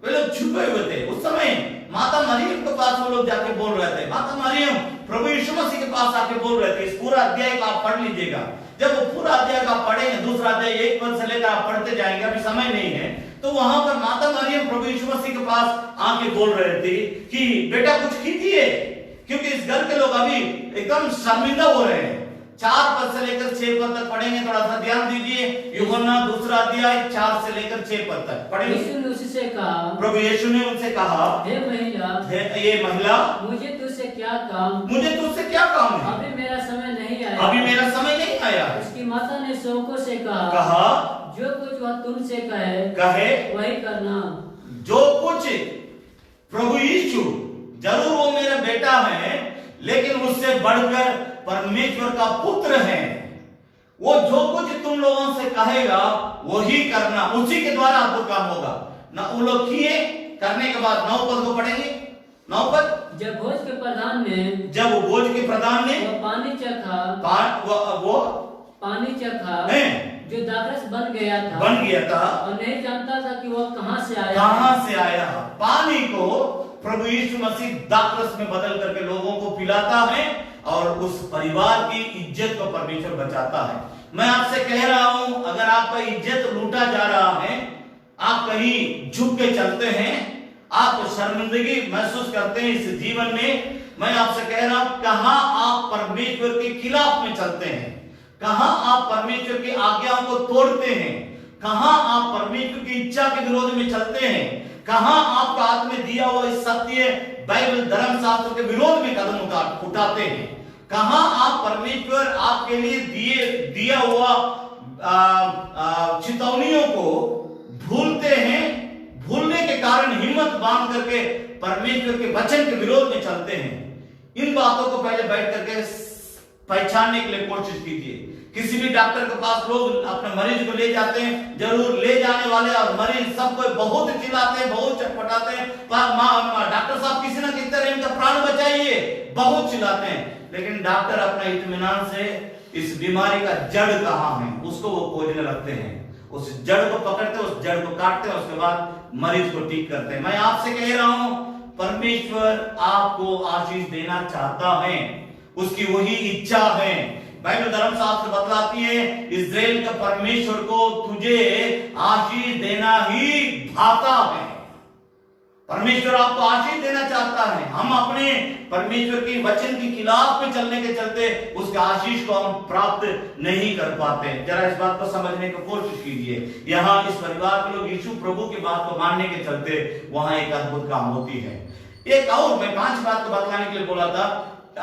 वे लोग छुपे हुए थे। उस समय माता मरियम के पास वो लोग जाके बोल रहे थे। माता मरियम प्रभु यीशु मसीह के पास आके बोल रहे थे। इस पूरा अध्याय को आप पढ़ लीजिएगा। जब वो पूरा अध्याय का पढ़ेंगे, दूसरा अध्याय 1 पद से लेकर आप पढ़ते जाएंगे, अभी समय नहीं है, तो वहां पर माता मरियम प्रभु यीशु मसीह के पास आके बोल रहे थे कि बेटा कुछ कीजिए, क्योंकि इस घर के लोग अभी एकदम शर्मिंदा हो रहे हैं। 4 पद से लेकर 6 पद तक पढ़ेंगे, थोड़ा सा ध्यान दीजिए। यूहन्ना दूसरा अध्याय 4 से लेकर 6 पद तक पढ़ेंगे। यीशु ने उससे कहा, प्रभु यीशु ने उनसे कहा, हे महिला, ये महिला, मुझे तुझसे क्या काम, मुझे तुझसे क्या काम है, अभी मेरा समय नहीं आया, अभी मेरा समय नहीं आया। उसकी माता ने सेवकों से कहा, जो कुछ वह तुमसे कहे वही करना। जो कुछ प्रभु यीशु, जरूर वो मेरा बेटा है, लेकिन उससे बढ़कर परमेश्वर का पुत्र है। वो जो कुछ तुम लोगों से कहेगा वही करना, उसी के द्वारा आपको काम होगा ना। वो लोग किए, करने के बाद 9 पद को पढ़ेंगे। 9 पद, जब भोज के प्रधान ने वो पानी चखा, वो पानी चखा जो दाखरस बन गया था और नहीं जानता था कि वह कहां से आया। पानी को प्रभु यीशु मसीह दाखरस में बदल करके लोगों को पिलाता है और उस परिवार की इज्जत को परमेश्वर बचाता है। मैं आपसे कह रहा हूं, अगर आपका इज्जत लूटा जा रहा है, आप कहीं झुक के चलते हैं, आप शर्मिंदगी महसूस करते हैं इस जीवन में, मैं आपसे कह रहा हूं, कहां आप परमेश्वर के खिलाफ में चलते हैं, कहां आप परमेश्वर की आज्ञाओं को तोड़ते हैं, कहां आप परमेश्वर की इच्छा के विरोध में चलते हैं, कहां आपका हाथ में दिया हुआ इस सत्य बाइबल धर्मशास्त्र के विरोध में कदम उठाते हैं, कहां आप परमेश्वर आपके लिए दिया हुआ चेतावनियों को भूलते हैं, भूलने के कारण हिम्मत बांध करके परमेश्वर के वचन के विरोध में चलते हैं। इन बातों को पहले बैठ करके पहचानने के लिए कोशिश कीजिए। किसी भी डॉक्टर के पास लोग अपने मरीज को ले जाते हैं, जरूर ले जाने वाले और मरीज सबको बहुत चिल्लाते हैं, बहुत चटपटाते हैं, डॉक्टर साहब किसी ना किसी तरह इनका प्राण बचाइए, बहुत चिल्लाते हैं, लेकिन डॉक्टर अपने इत्मीनान से इस बीमारी का जड़ कहां है उसको वो खोजने लगते हैं। उस जड़ को पकड़ते, उस जड़ को काटते, उसके बाद मरीज को ठीक करते हैं। मैं आपसे कह रहा हूं, परमेश्वर आपको आशीष देना चाहता है, उसकी वही इच्छा है। बाइबल धर्मशास्त्र बतलाती है, इस्राएल का परमेश्वर को तुझे आशीष देना ही भाता है। परमेश्वर आपको आशीष देना चाहता है। हम अपने परमेश्वर के वचन के खिलाफ में चलने के चलते उसके आशीष को हम प्राप्त नहीं कर पाते। जरा इस बात को समझने की कोशिश कीजिए। यहाँ इस परिवार के लोग यीशु प्रभु की बात को मानने के चलते वहां एक अद्भुत काम होती है। एक और मैं 5 बात को बतलाने के लिए बोला था।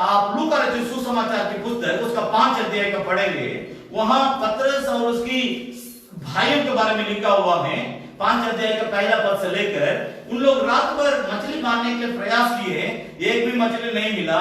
आप लूका रचित सुसमाचार की पुस्तक उसका 5 अध्याय का पढ़ेंगे, वहां पतरस और उसकी भाइयों के बारे में लिखा हुआ है। 5 अध्याय का पहला पद से लेकर उन लोग रात भर मछली मारने के प्रयास किए, एक भी मछली नहीं मिला।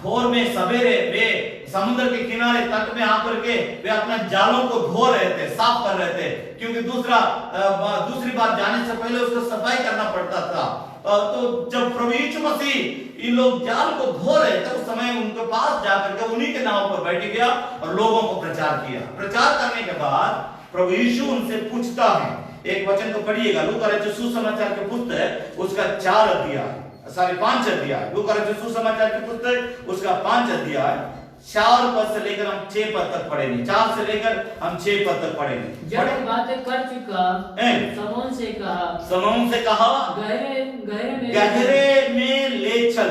भोर में सवेरे वे समुद्र के किनारे तट में आकर के वे अपने जालों को धो रहे थे, साफ कर रहे थे, क्योंकि दूसरी बार जाने से पहले उसको सफाई करना पड़ता था। तो जब प्रभु यीशु मसीह इन लोग जाल को धो रहे थे, उस समय उनके पास जाकर के उन्हीं के नाव पर बैठ गया और लोगों को प्रचार किया। प्रचार करने के बाद प्रभु यीशु उनसे पूछता है, एक वचन को पढ़िएगा, लूका रचित सुसमाचार की पुस्तक उसका 5 अध्याय, लूका रचित सुसमाचार की पुस्तक उसका 5 अध्याय 4 पद से लेकर हम 6 पद तक पढ़ेंगे। 4 से लेकर हम 6 पद तक पढ़ेंगे। जब बातें कर चुका, समौन से कहा, गहरे में ले चल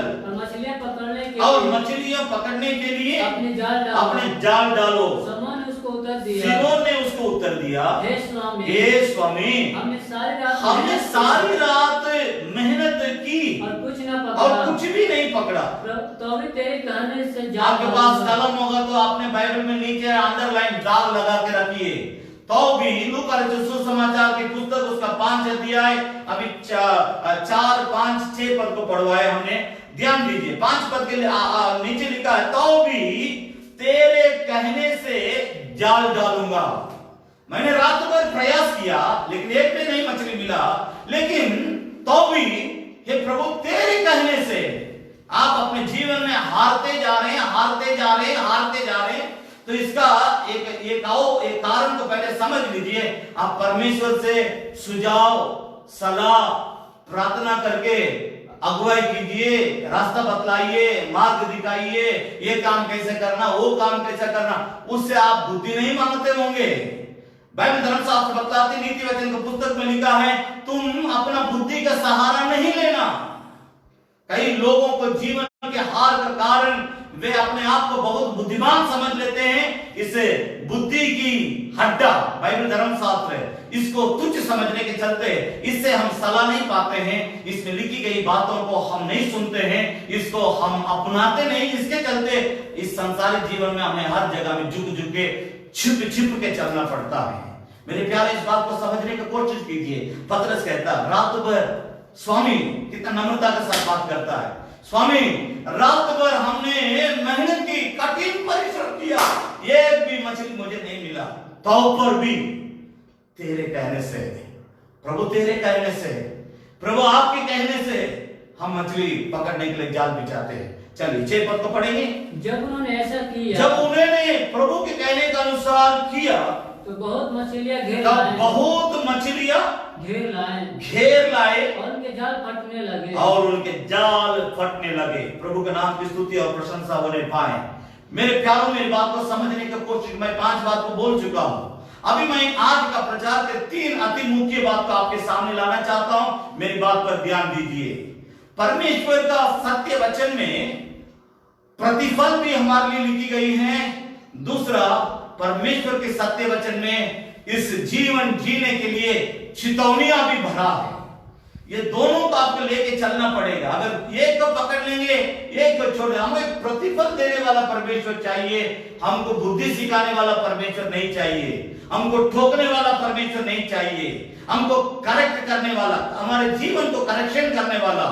और मछलियां पकड़ने के लिए अपने जाल डालो। डालो। समौन ने उसको उत्तर दिया, हे स्वामी, हमने सारी रात मेहनत की और कुछ भी नहीं पकड़ा। तो भी तेरे कहने से आपके पास कलम होगा तो आपने बाइबल में नीचे अंडरलाइन दाग लगा के रखिए। तो भी लूका सुसमाचार की पुस्तक उसका 5 अध्याय, अभी 4, 5, 6 पद को पढ़वाए हमने, ध्यान दीजिए। 5 पद के नीचे लिखा है, तो भी तेरे कहने से जाल डालूंगा। मैंने रात भर प्रयास किया लेकिन एक भी नहीं मछली मिला, लेकिन तो भी हे प्रभु तेरे कहने से आप अपने जीवन में हारते जा रहे हैं। तो इसका एक कारण तो पहले समझ लीजिए। आप परमेश्वर से सुझाव, सलाह, प्रार्थना करके अगुवाई कीजिए, रास्ता बतलाइए, मार्ग दिखाइए, ये काम कैसे करना, वो काम कैसे करना। उससे आप बुद्धि नहीं मांगते होंगे। बाइबल धर्मशास्त्र बतलाती, नीति वचन की पुस्तक में लिखा है, तुम अपना बुद्धि का सहारा नहीं लेना। कई लोगों को जीवन के हार का कारण वे अपने आप को बहुत बुद्धिमान समझ लेते हैं। इसे बुद्धि की हड्डा, बाइबल धर्मशास्त्र है, इसको तुच्छ समझने के चलते इससे हम सलाह नहीं पाते हैं। इसमें लिखी गई बातों को हम नहीं सुनते हैं, इसको हम अपनाते नहीं। इसके चलते इस संसारिक जीवन में हमें हर जगह में झुक के छिप के चलना पड़ता है। मेरे प्यारे, इस बात को समझने की कोशिश कीजिए। पतरस कहता है रात भर, स्वामी कितना नम्रता के साथ बात करता है, स्वामी रात भर हमने मेहनत की, कठिन परिश्रम किया, एक भी मछली मुझे नहीं मिला, तो पर भी तेरे कहने से प्रभु, तेरे कहने से प्रभु, आपके कहने से हम मछली पकड़ने के लिए जाल बिछाते हैं। चलिए 6 पद को पढ़ेंगे। जब उन्होंने ऐसा किया, जब उन्होंने प्रभु के कहने के अनुसार किया, तो बहुत मछलियां घेर लाए और उनके जाल फटने लगे। प्रभु के नाम की स्तुति और प्रशंसा होने पाए। मेरे प्यारों, मेरी बात को समझने की कोशिश, मैं 5 बात को बोल चुका हूं। अभी मैं आज का प्रचार के 3 अति मुख्य बात को आपके सामने लाना चाहता हूं। मेरी बात पर ध्यान दीजिए। परमेश्वर का सत्य वचन में प्रतिफल भी हमारे लिए लिखी गई है। दूसरा, परमेश्वर के सत्य वचन में इस जीवन जीने के लिए चेतावनियां भी भरा है। ये दोनों को आपको लेके चलना पड़ेगा। अगर एक को पकड़ लेंगे, एक को छोड़, हमें प्रतिफल देने वाला परमेश्वर चाहिए। हमको बुद्धि सिखाने वाला परमेश्वर नहीं चाहिए, हमको ठोकने वाला परमेश्वर नहीं चाहिए, हमको करेक्ट करने वाला, हमारे जीवन को करेक्शन करने वाला,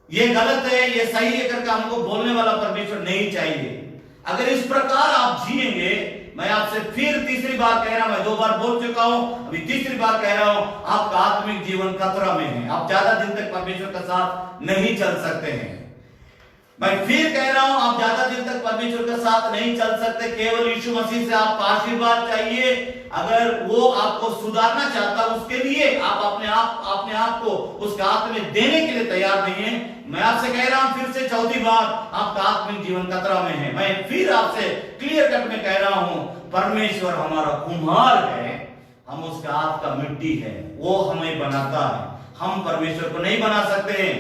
ये गलत है, ये सही है करके हमको बोलने वाला परमेश्वर नहीं चाहिए। अगर इस प्रकार आप जिएंगे, मैं आपसे फिर तीसरी बार कह रहा हूं, मैं 2 बार बोल चुका हूं, अभी तीसरी बार कह रहा हूं, आपका आत्मिक जीवन खतरा में है। आप ज्यादा दिन तक परमेश्वर के साथ नहीं चल सकते हैं। मैं फिर कह रहा हूं, आप ज्यादा दिन तक परमेश्वर के साथ नहीं चल सकते। केवल यीशु मसीह से आपको आशीर्वाद चाहिए। अगर वो आपको सुधारना चाहता, उसके लिए आप अपने आप को उसके हाथ में देने के लिए तैयार नहीं है। मैं आपसे कह रहा हूं फिर से 4थी बार, आपका आत्मिक जीवन खतरा में है। मैं फिर आपसे क्लियर कट में कह रहा हूं, परमेश्वर हमारा कुम्हार है, हम उसका हाथ का मिट्टी है, वो हमें बनाता है। हम परमेश्वर को नहीं बना सकते हैं,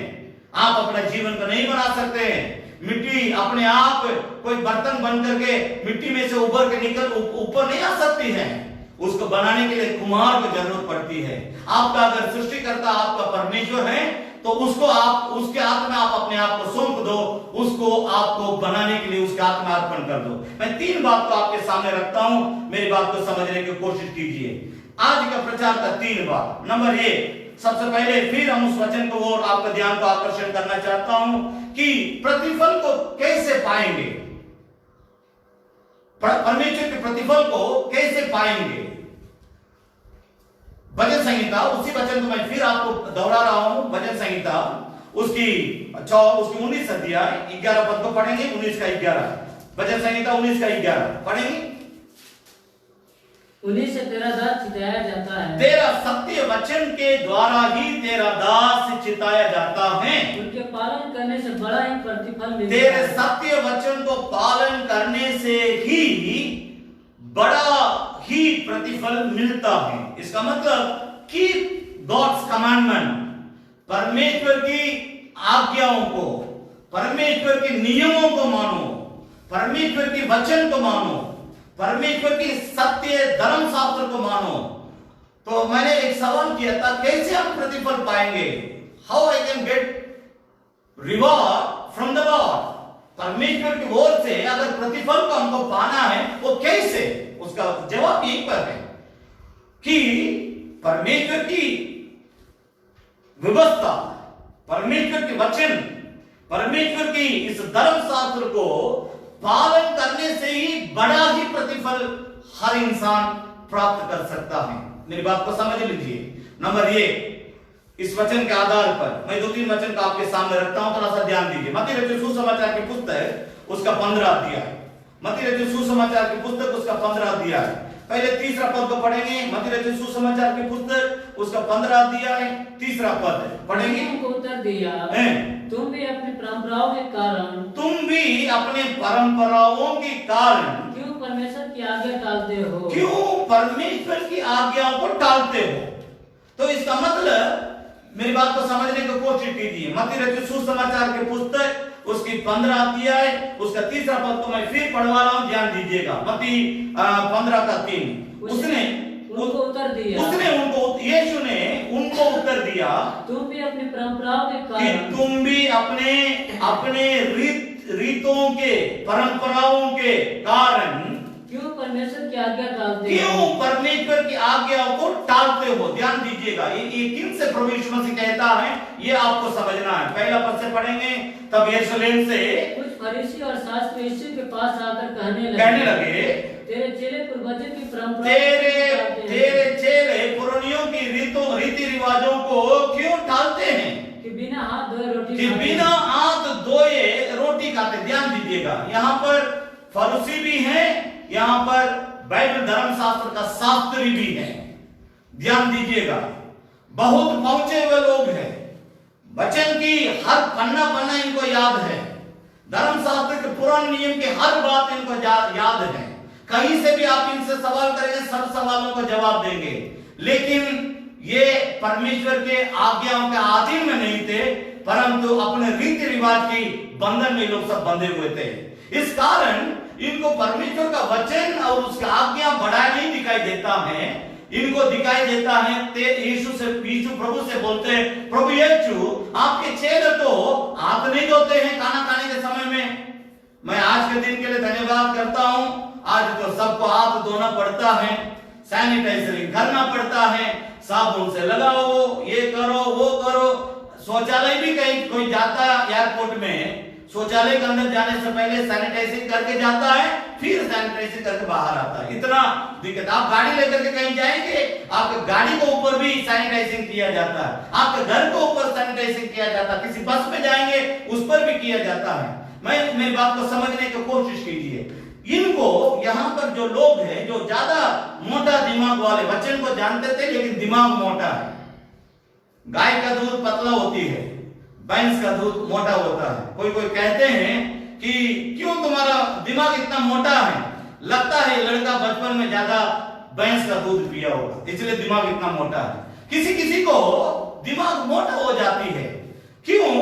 आप अपने जीवन को नहीं बना सकते हैं। मिट्टी अपने आप कोई बर्तन बन करके मिट्टी में से उभर के निकल ऊपर नहीं आ सकती है। उसको बनाने के लिए कुम्हार को जरूरत पड़ती है। आपका अगर सृष्टिकर्ता आपका परमेश्वर है, तो उसको आप, उसके हाथ में आप अपने आप को सौंप दो, उसको आपको बनाने के लिए उसके हाथ में अर्पण कर दो। मैं 3 बात को आपके सामने रखता हूं, मेरी बात को समझने की कोशिश कीजिए। आज का प्रचार का 3 बात। नंबर 1, सबसे पहले फिर हम उस वचन को और आपका ध्यान को आकर्षण करना चाहता हूं कि प्रतिफल को कैसे पाएंगे, परमेश्वर के प्रतिफल को कैसे पाएंगे। भजन संहिता, उसी वचन को मैं फिर आपको दोहरा रहा हूं। भजन संहिता उसकी 19 अध्याय 11 पद को पढ़ेंगे। 19 का 11, भजन संहिता 19 का 11 पढ़ेंगे। 19 से तेरा दास चिताया जाता है, तेरा सत्य वचन के द्वारा ही तेरा दास चिताया जाता है। उनके पालन करने से बड़ा ही प्रतिफल मिलता है। तेरे सत्य वचन को पालन करने से ही बड़ा ही प्रतिफल मिलता है। इसका मतलब कीप गॉड्स कमांडमेंट, परमेश्वर की आज्ञाओं को, परमेश्वर के नियमों को मानो, परमेश्वर के वचन को मानो, परमेश्वर की सत्य धर्म शास्त्र को मानो। तो मैंने एक सवाल किया था, कैसे हम प्रतिफल पाएंगे? How I can get reward from the Lord? परमेश्वर की ओर से अगर प्रतिफल को हमको पाना है वो कैसे? उसका जवाब यही पर है कि परमेश्वर की व्यवस्था, परमेश्वर के वचन, परमेश्वर की इस धर्म शास्त्र को पालन करने से ही बड़ा ही प्रतिफल हर इंसान प्राप्त कर सकता है। मेरी बात को समझ लीजिए। नंबर एक, इस वचन के आधार पर मैं 2-3 वचन का आपके सामने रखता हूं, थोड़ा सा ध्यान दीजिए। मत्ती रचित सुसमाचार की पुस्तक उसका 15 अध्याय, मत्ती रचित सुसमाचार की पुस्तक उसका 15 अध्याय। पहले तीसरा पद को पढ़ेंगे। मत्ती रचित सुसमाचार की पुस्तक उसका 15 अध्याय तीसरा पद पढ़ेंगे। उनको उत्तर दिया, तुम भी अपनी परंपराओं के कारण, तुम भी अपने परंपराओं के कारण क्यों परमेश्वर की आज्ञा टालते हो? क्यों परमेश्वर की आज्ञाओं को टालते हो? तो इसका मतलब, मेरी बात को समझने की कोशिश कीजिए। मत्ती रचित सुसमाचार की पुस्तक उसकी 15 अध्याय उसका तीसरा पद को मैं फिर पढ़वा रहा हूं, ध्यान दीजिएगा। मत्ती 15 का 3। उसने उनको उत्तर दिया, यीशु ने उनको उत्तर दिया, तुम भी अपनी परंपराओं के कारण, तुम भी अपने रीतों के, परंपराओं के कारण क्यों परमेश्वर की आज्ञा टालते हो? क्यों परमेश्वर की आज्ञाओं को टालते हो? ध्यान दीजिएगा, ये किन से प्रभु यीशु मसीह कहता है, ये आपको समझना है। पहला पद से पढ़ेंगे। तब यरूशलेम से कुछ फरीसी और शास्त्री यीशु के पास आकर कहने लगे, तेरे चेले पूर्वजों की परंपरा, तेरे चेले पुरानियों की रीति रिवाजों को क्यों टालते हैं? कि बिना हाथ धोए रोटी खाते। ध्यान दीजिएगा, यहाँ पर फरीसी भी हैं, यहाँ पर बाइबल धर्म शास्त्र का शास्त्री भी है। ध्यान दीजिएगा, बहुत पहुंचे हुए लोग हैं, वचन की हर पन्ना इनको याद है, धर्म शास्त्र के पुराने नियम की हर बात इनको याद है। कहीं से भी आप इनसे सवाल करेंगे, सब सवालों का जवाब देंगे। लेकिन ये परमेश्वर के आज्ञाओं के अधीन में नहीं थे, परंतु अपने रीति रिवाज की बंधन में लोग सब बंधे हुए थे। इस कारण इनको परमेश्वर का वचन और उसका आज्ञा बड़ा नहीं दिखाई देता है। इनको दिखाई देता है यीशु प्रभु से बोलते हैं, प्रभु यीशु आपके चेले तो हाथ नहीं धोते हैं खाना खाने के समय में। मैं आज के दिन के लिए धन्यवाद करता हूं। आज तो सबको हाथ धोना पड़ता है, सैनिटाइजरिंग करना पड़ता है, साबुन से लगाओ, ये करो वो करो। शौचालय भी कहीं कोई जाता है एयरपोर्ट में, शौचालय के अंदर जाने से पहले सैनिटाइजिंग करके जाता है, फिर सैनिटाइजिंग करके बाहर आता है। इतना दिक्कत। आप गाड़ी लेकर के कहीं जाएंगे, आपके गाड़ी के ऊपर भी सैनिटाइजिंग किया जाता है, आपके घर के ऊपर सैनिटाइजिंग किया जाता है, किसी बस में जाएंगे उस पर भी किया जाता है। मेरी बात को समझने की कोशिश कीजिए। इनको यहाँ पर जो लोग हैं, जो ज्यादा मोटा दिमाग वाले, वचन को जानते थे लेकिन दिमाग मोटा है। गाय का दूध पतला होती है, भैंस का दूध मोटा होता है। कोई कहते हैं कि क्यों तुम्हारा दिमाग इतना मोटा है? लगता है लड़का बचपन में ज्यादा भैंस का दूध पिया होगा, इसलिए दिमाग इतना मोटा है। किसी को दिमाग मोटा हो जाती है, क्यों?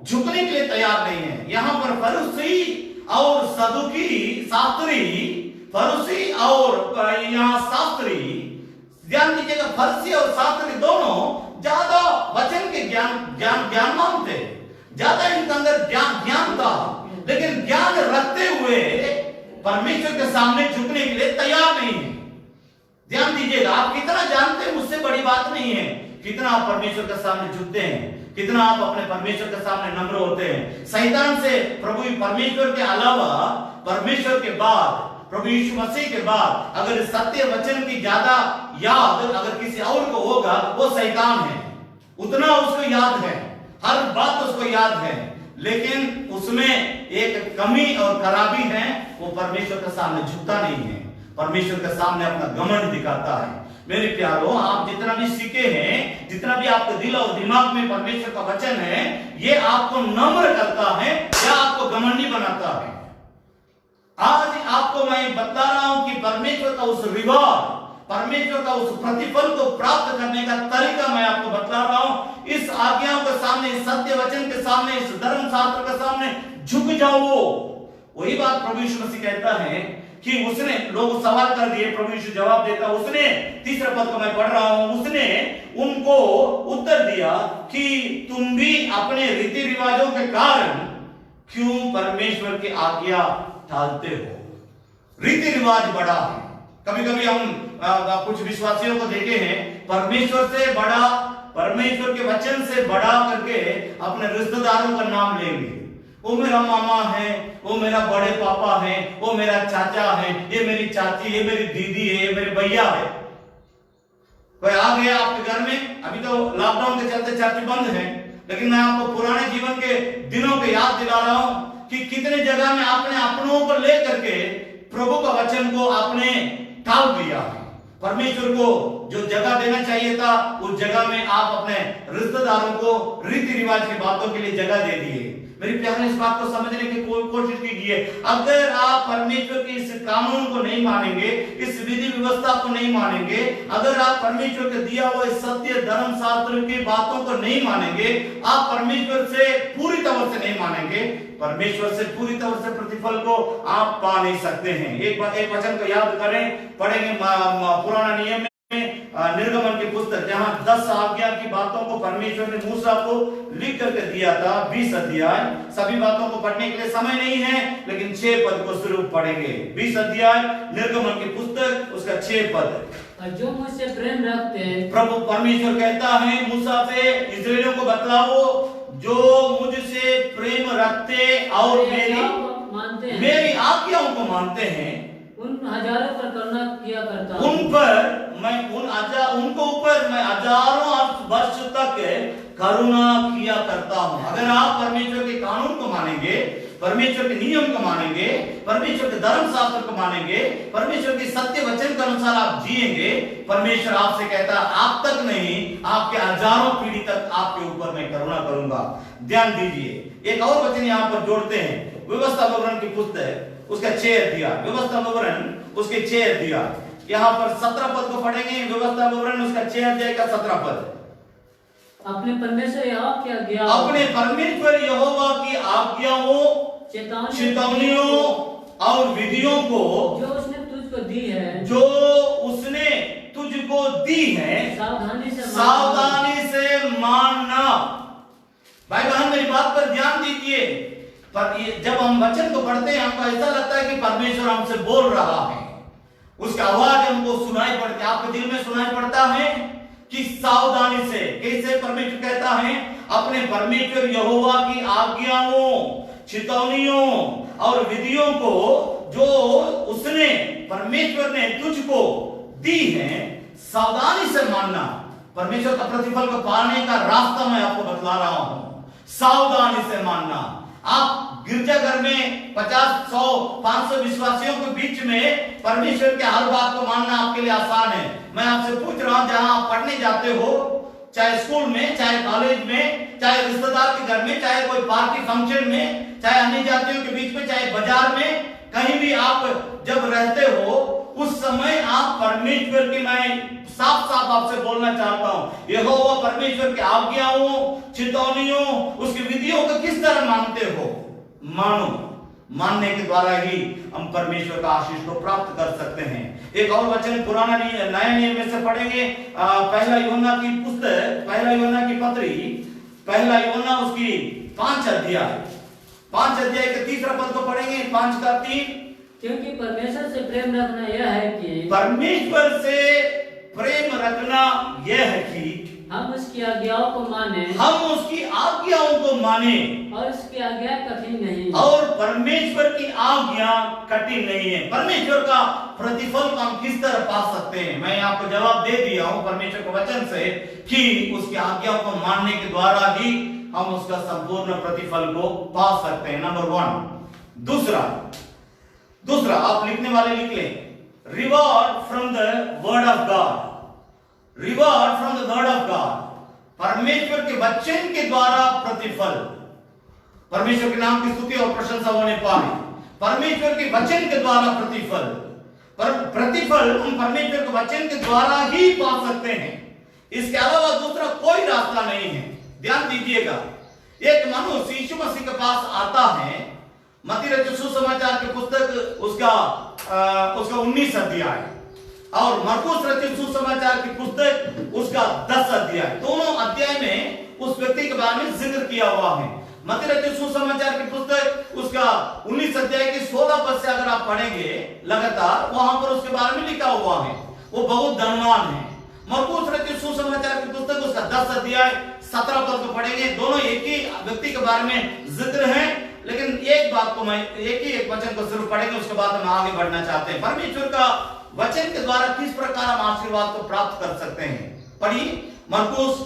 झुकने के लिए तैयार नहीं है। यहाँ पर फरीसी और सदुकी शास्त्री, फरीसी और यहाँ शास्त्री, ध्यान दीजिएगा, फरीसी और शास्त्री दोनों ज्यादा वचन के ज्ञानवान थे, ज्यादा इनके अंदर ज्ञान था, लेकिन ज्ञान रखते हुए परमेश्वर के सामने झुकने के लिए तैयार नहीं है। ध्यान दीजिएगा, आप कितना जानते हैं मुझसे बड़ी बात नहीं है, कितना आप परमेश्वर के सामने झुकते हैं, कितना आप अपने परमेश्वर के सामने नम्र होते हैं। शैतान से प्रभु परमेश्वर के अलावा, परमेश्वर के बाद, प्रभु यीशु मसीह के बाद अगर सत्य वचन की ज्यादा याद अगर किसी और को होगा, वो शैतान है। उतना उसको याद है, हर बात उसको याद है, लेकिन उसमें एक कमी और खराबी है, वो परमेश्वर के सामने झुकता नहीं है, परमेश्वर के सामने अपना घमंड दिखाता है। मेरे प्यारों, आप जितना भी सीखे हैं, जितना भी आपके दिल और दिमाग में परमेश्वर का वचन है, ये आपको नम्र करता है या आपको घमंडी बनाता है? आज आपको मैं बता रहा हूं कि परमेश्वर का उस रिवॉर्ड, परमेश्वर का उस प्रतिफल को प्राप्त करने का तरीका मैं आपको बता रहा हूं। इस आज्ञाओं के सामने, इस सत्य वचन के सामने, इस धर्म शास्त्र के सामने झुक जाओ। वही बात प्रभु यीशु मसीह कहता है कि उसने, लोग सवाल कर दिए, प्रभु यीशु जवाब देता, उसने, तीसरा पद को मैं पढ़ रहा हूं, उसने उनको उत्तर दिया कि तुम भी अपने रीति रिवाजों के कारण क्यों परमेश्वर की आज्ञा टालते हो। रीति रिवाज बड़ा है। कभी कभी हम कुछ विश्वासियों को देखे हैं, परमेश्वर से बड़ा, परमेश्वर के वचन से बड़ा करके अपने रिश्तेदारों का नाम लेंगे। वो मेरा मामा है, वो मेरा बड़े पापा है, वो मेरा चाचा है, ये मेरी चाची, ये मेरी दीदी है, ये मेरे भैया है। कोई आ गया आपके घर में, अभी तो लॉकडाउन के चलते चर्च बंद है, लेकिन मैं आपको पुराने जीवन के दिनों के याद दिला रहा हूं कि कितने जगह में आपने अपनों को लेकर के प्रभु का वचन को आपने टाल दिया है। परमेश्वर को जो जगह देना चाहिए था, उस जगह में आप अपने रिश्तेदारों को रीति रिवाज की बातों के लिए जगह दे दिए। मेरी प्यारे, इस बात को समझने की कोशिश कीजिए। अगर आप परमेश्वर के इस कानून को नहीं मानेंगे, इस विधि व्यवस्था को नहीं मानेंगे, अगर आप परमेश्वर के दिया हुआ सत्य धर्म शास्त्र की बातों को नहीं मानेंगे, आप परमेश्वर से पूरी तरह से नहीं मानेंगे, परमेश्वर से पूरी तरह से प्रतिफल को आप पा नहीं सकते हैं। एक वचन को याद करें, पढ़ेंगे पुराना नियम में निर्गमन की पुस्तक, जहां 10 आज्ञा की बातों को परमेश्वर ने मूसा को लिख करके दिया था, 20 अध्याय। सभी बातों को पढ़ने के लिए समय नहीं है, लेकिन 6 पद को सिर्फ पढ़ेंगे। 20 अध्याय निर्गमन की पुस्तक, उसका 6 पद। जो मुझसे प्रेम रखते हैं, प्रभु परमेश्वर कहता है मूसा से, इस्राएलियों को बतलाओ, जो मुझसे प्रेम रखते और मेरी आज्ञाओं को मानते हैं, उन हजारों पर करुणा किया करता हूं। उनको ऊपर मैं हजारों वर्ष तक करुणा किया करता हूं। अगर आप परमेश्वर के कानून को मानेंगे, परमेश्वर के नियम को मानेंगे, परमेश्वर के धर्म शास्त्र को मानेंगे, परमेश्वर के सत्य वचन के अनुसार आप जिएंगे, परमेश्वर आपसे कहता है आप तक नहीं, आपके हजारों पीढ़ी तक आपके ऊपर मैं करुणा करूंगा। ध्यान दीजिए, एक और वचन यहाँ पर जोड़ते हैं, व्यवस्था विवरण की पुस्तक, उसका 6 अध्याय, व्यवस्था विवरण उसके 6 अध्याय। यहाँ पर 17 पद को पढ़ेंगे, व्यवस्था विवरण उसका 6 अध्याय का 17 पद। अपने परमेश्वर यहोवा की आज्ञा, अपने परमेश्वर यहोवा की आज्ञाओं, चेतावनियों और विधियों को जो उसने तुझको दी है, जो उसने तुझको दी है, सावधानी से मानना। भाई बहन, मेरी बात पर ध्यान दीजिए। पर जब हम वचन को पढ़ते हैं, हमको ऐसा लगता है कि परमेश्वर हमसे बोल रहा है, उसका आवाज हमको सुनाई पड़ती है, आपके दिल में सुनाई पड़ता है कि सावधानी से। कैसे परमेश्वर कहता है? अपने परमेश्वर यहोवा की आज्ञाओं, चेतावनियों और विधियों को जो उसने, परमेश्वर ने तुझको दी है, सावधानी से मानना। परमेश्वर का प्रतिफल को पाने का रास्ता मैं आपको बतला रहा हूं, सावधानी से मानना। आप गिरजाघर में 50, 100, 500 विश्वासियों के बीच में परमेश्वर के हर बात को मानना आपके लिए आसान है। मैं आपसे पूछ रहा हूं, जहां आप पढ़ने जाते हो, चाहे स्कूल में, चाहे कॉलेज में, चाहे रिश्तेदार के घर में, चाहे कोई पार्टी फंक्शन में, चाहे अन्य जातियों के बीच में, चाहे बाजार में, कहीं भी आप जब रहते हो, उस समय आप परमेश्वर की, मैं साफ साफ आपसे बोलना चाहता हूं, यहोवा परमेश्वर की आज्ञाओं, चेतावनियों, उसकी विधियों को किस तरह मानते हो? मानो। मानने के द्वारा ही हम परमेश्वर का आशीष को प्राप्त कर सकते हैं। एक और वचन पुराना नया नियम में से पढ़ेंगे, पहला यूहन्ना की पुस्तक, पहला यूहन्ना की पत्री, पहला यूहन्ना उसकी 5 अध्याय, 5 अध्याय के 3 पद को पढ़ेंगे, 5 का 3। क्योंकि परमेश्वर से प्रेम रखना यह है कि, परमेश्वर से प्रेम रखना यह है कि हम उसकी आज्ञाओं को माने, हम उसकी आज्ञाओं को माने, और उसकी आज्ञा कठिन नहीं, और परमेश्वर की आज्ञा कठिन नहीं है। परमेश्वर का प्रतिफल को हम किस तरह पा सकते हैं? मैं आपको जवाब दे दिया हूं परमेश्वर के वचन से कि उसकी आज्ञाओं को मानने के द्वारा ही हम उसका संपूर्ण प्रतिफल को पा सकते हैं। नंबर 1। दूसरा आप लिखने वाले लिख लें, reward from the word of God. Reward from the word of God, परमेश्वर के वचन के द्वारा प्रतिफल। परमेश्वर के नाम की स्तुति और प्रशंसा होने पाए। परमेश्वर के वचन के द्वारा प्रतिफल, पर प्रतिफल हम परमेश्वर के वचन के द्वारा ही पा सकते हैं। इसके अलावा दूसरा कोई रास्ता नहीं है। ध्यान दीजिएगा, एक मनुष्य यीशु मसीह के पास आता है, मत्ती रचित सुसमाचार की पुस्तक उसका उसका 19 अध्याय और मरकुस रचित सुसमाचार की पुस्तक उसका 10 अध्याय, दोनों अध्याय में उस व्यक्ति के बारे में जिक्र किया हुआ है। मत्ती रचित सुसमाचार की पुस्तक उसका 19 अध्याय के 16 पद से अगर आप पढ़ेंगे लगातार, वहां पर उसके बारे में लिखा हुआ है वो बहुत धनवान है। मरकुस रचित सुसमाचार की पुस्तक उसका 10 अध्याय 17 पद को पढ़ेंगे, दोनों एक ही व्यक्ति के बारे में जिक्र है। लेकिन एक बात को मैं एक वचन को सिर्फ पढ़ेंगे, उसके बाद हम आगे बढ़ना चाहते हैं। परमेश्वर का वचन के द्वारा किस प्रकार हम आशीर्वाद को प्राप्त कर सकते हैं, पढ़िए मरकुस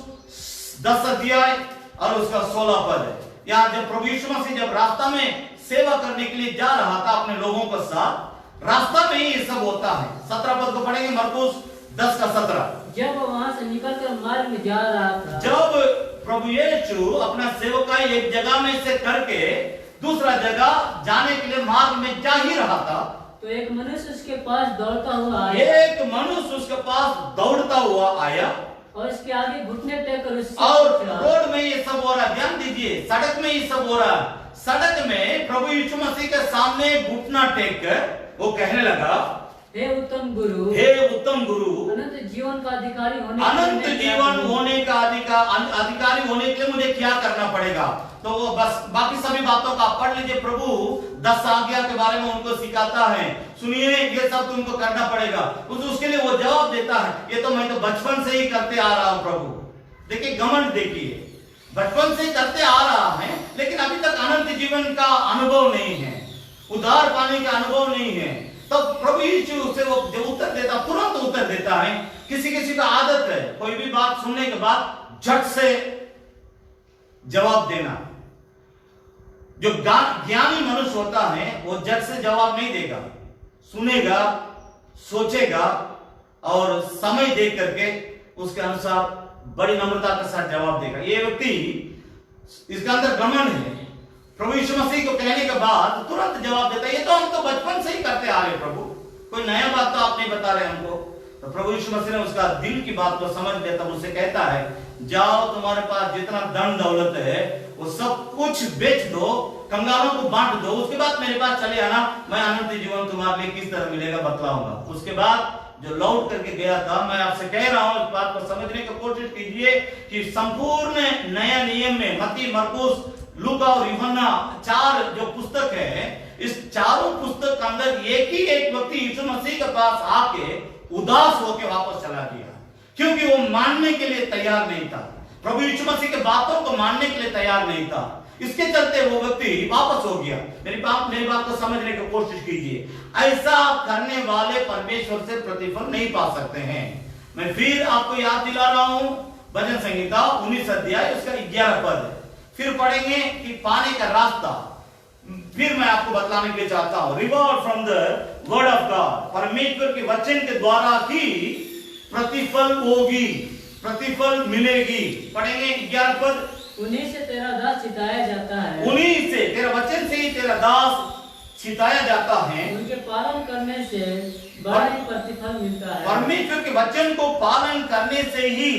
10 अध्याय और उसका 16 पद। यहाँ जब प्रभु यीशु मसीह जब रास्ता में सेवा करने के लिए जा रहा था अपने लोगों के साथ, रास्ता में ही ये सब होता है। 17 पद को पढ़ेंगे, मरकुस 10 का 17। जब वहां से निकलकर मार्ग में जा रहा था, जब प्रभु यीशु अपना सेवकाई एक जगह में से करके दूसरा जगह जाने के लिए मार्ग में जा ही रहा था, तो एक मनुष्य उसके पास दौड़ता हुआ आया। एक मनुष्य उसके पास दौड़ता हुआ आया और इसके आगे घुटने टेककर उससे और पूछा, रोड में ये सब हो रहा है, ध्यान दीजिए, सड़क में ये सब हो रहा है। सड़क में प्रभु यीशु मसीह के सामने घुटना टेक कर वो कहने लगा, हे उत्तम गुरु, हे उत्तम गुरु, अनंत जीवन का अधिकारी होने अनंत जीवन होने का अधिकारी होने के लिए मुझे क्या करना पड़ेगा। तो वो बस बाकी सभी बातों का पढ़ लीजिए। प्रभु 10 आज्ञा के बारे में उनको सिखाता है, सुनिए ये सब तुमको करना पड़ेगा। उसके लिए वो जवाब देता है, ये तो मैं तो बचपन से ही करते आ रहा हूं प्रभु। देखिए घमंड, देखिए बचपन से ही करते आ रहा है, लेकिन अभी तक अनंत जीवन का अनुभव नहीं है, उद्धार पाने का अनुभव नहीं है। तब प्रभु यीशु से वो जब उत्तर देता, तुरंत उत्तर देता है। किसी किसी का आदत है कोई भी बात सुनने के बाद झट से जवाब देना। जो ज्ञानी मनुष्य होता है वो झट से जवाब नहीं देगा, सुनेगा, सोचेगा और समय देख करके उसके अनुसार बड़ी नम्रता के साथ जवाब देगा। ये व्यक्ति, इसका अंदर घमंड है, प्रभु यीशु मसीह को कहने के बाद तुरंत जवाब देता है, ये तो हम तो बचपन से ही करते आ रहे प्रभु, कोई नया बात तो आप नहीं बता रहे हमको। तो प्रभु यीशु मसीह ने उसका दिल की बात को समझ लिया, तब उससे कहता है, जाओ तुम्हारे पास जितना धन दौलत है वो सब कुछ बेच दो, कंगालों को बांट दो, उसके बाद मेरे पास चले आना, मैं अनंत जीवन तुम्हारे लिए किस तरह मिलेगा बतलाऊंगा। उसके बाद जो लौट करके गया था, मैं आपसे कह रहा हूं इस बात को समझने की कोशिश कीजिए कि संपूर्ण नया नियम में मत्ती, मरकुस, लूका और यूहन्ना 4 जो पुस्तक है, इस चारों पुस्तक के अंदर एक ही एक व्यक्ति यीशु मसीह के पास आके उदास होकर वापस चला गया, क्योंकि वो मानने के लिए तैयार नहीं था, प्रभु यीशु मसीह के बातों को मानने के लिए तैयार नहीं था। इसके चलते वो व्यक्ति वापस हो गया। मेरी बात को समझने की कोशिश कीजिए। ऐसा करने वाले परमेश्वर से प्रतिफल नहीं पा सकते हैं। मैं फिर आपको याद दिला रहा हूं, भजन संहिता 19 अध्याय उसका 11 पद फिर पढ़ेंगे कि पाने का रास्ता फिर मैं आपको बतलाने के लिए चाहता हूं। Reward from the word of God, परमेश्वर के वचन के द्वारा ही प्रतिफल होगी, प्रतिफल मिलेगी। पढ़ेंगे 11 पद। उन्हीं से तेरा दास छिताया जाता है, उन्हीं से, तेरा वचन से ही तेरा दास छिताया जाता है, उनके पालन करने से बड़ा ही प्रतिफल मिलता है। परमेश्वर के वचन को पालन करने से ही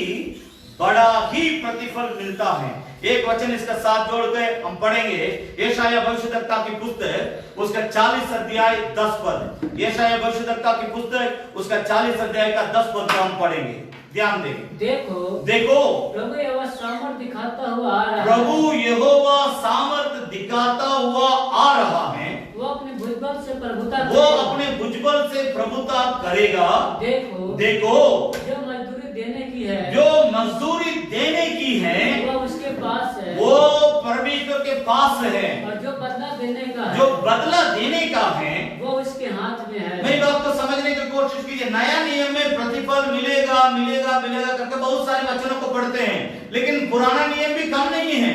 बड़ा ही प्रतिफल मिलता है। एक वचन इसका साथ जोड़ के हम पढ़ेंगे, यशायाह भविष्यद्वक्ता की पुस्तक उसका 40 अध्याय 10 पद। यशायाह भविष्यद्वक्ता की पुस्तक उसका 40 अध्याय का 10 पद को हम पढ़ेंगे, ध्यान दें। देखो प्रभु यहोवा सामर्थ दिखाता हुआ आ रहा है, प्रभु यहोवा सामर्थ दिखाता हुआ आ रहा है, वो अपने भुजबल से प्रभुता वो अपने भुजबल से प्रभुता करेगा। देखो जो मजदूरी देने की है, जो मजदूरी देने की है वो उसके पास है, वो परमेश्वर के पास है, और जो बदला देने का है, जो बदला देने का है वो उसके हाथ में है। मेरी बात को समझने की कोशिश कीजिए। नया नियम में प्रतिफल मिलेगा मिलेगा मिलेगा करके बहुत सारे वचनों को पढ़ते हैं, लेकिन पुराना नियम भी कम नहीं है।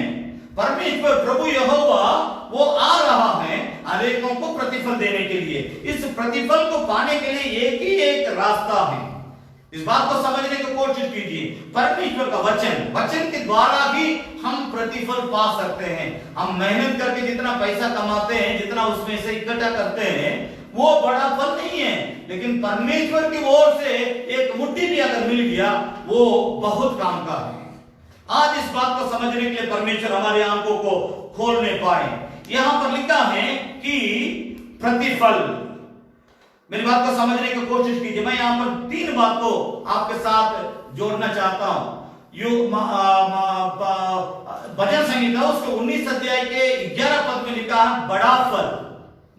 परमेश्वर प्रभु यहोवा वो आ रहा है अनेकों को प्रतिफल देने के लिए। इस प्रतिफल को पाने के लिए एक ही एक रास्ता है। इस बात को समझने की कोशिश कीजिए। परमेश्वर का वचन के द्वारा ही हम प्रतिफल पा सकते हैं। हम मेहनत करके जितना पैसा कमाते हैं, जितना उसमें से इकट्ठा करते हैं, वो बड़ा फल नहीं है, लेकिन परमेश्वर की ओर से एक मुट्ठी भी अगर मिल गया वो बहुत काम का है। आज इस बात को समझने के लिए परमेश्वर हमारे आंखों को खोलने पाए। यहां पर लिखा है कि प्रतिफल मेरी बात को समझने की कोशिश कीजिए। मैं यहाँ पर 3 बात को आपके साथ जोड़ना चाहता हूं। भजन संहिता उसके 19 अध्याय के 11 पद में लिखा है बड़ा फल,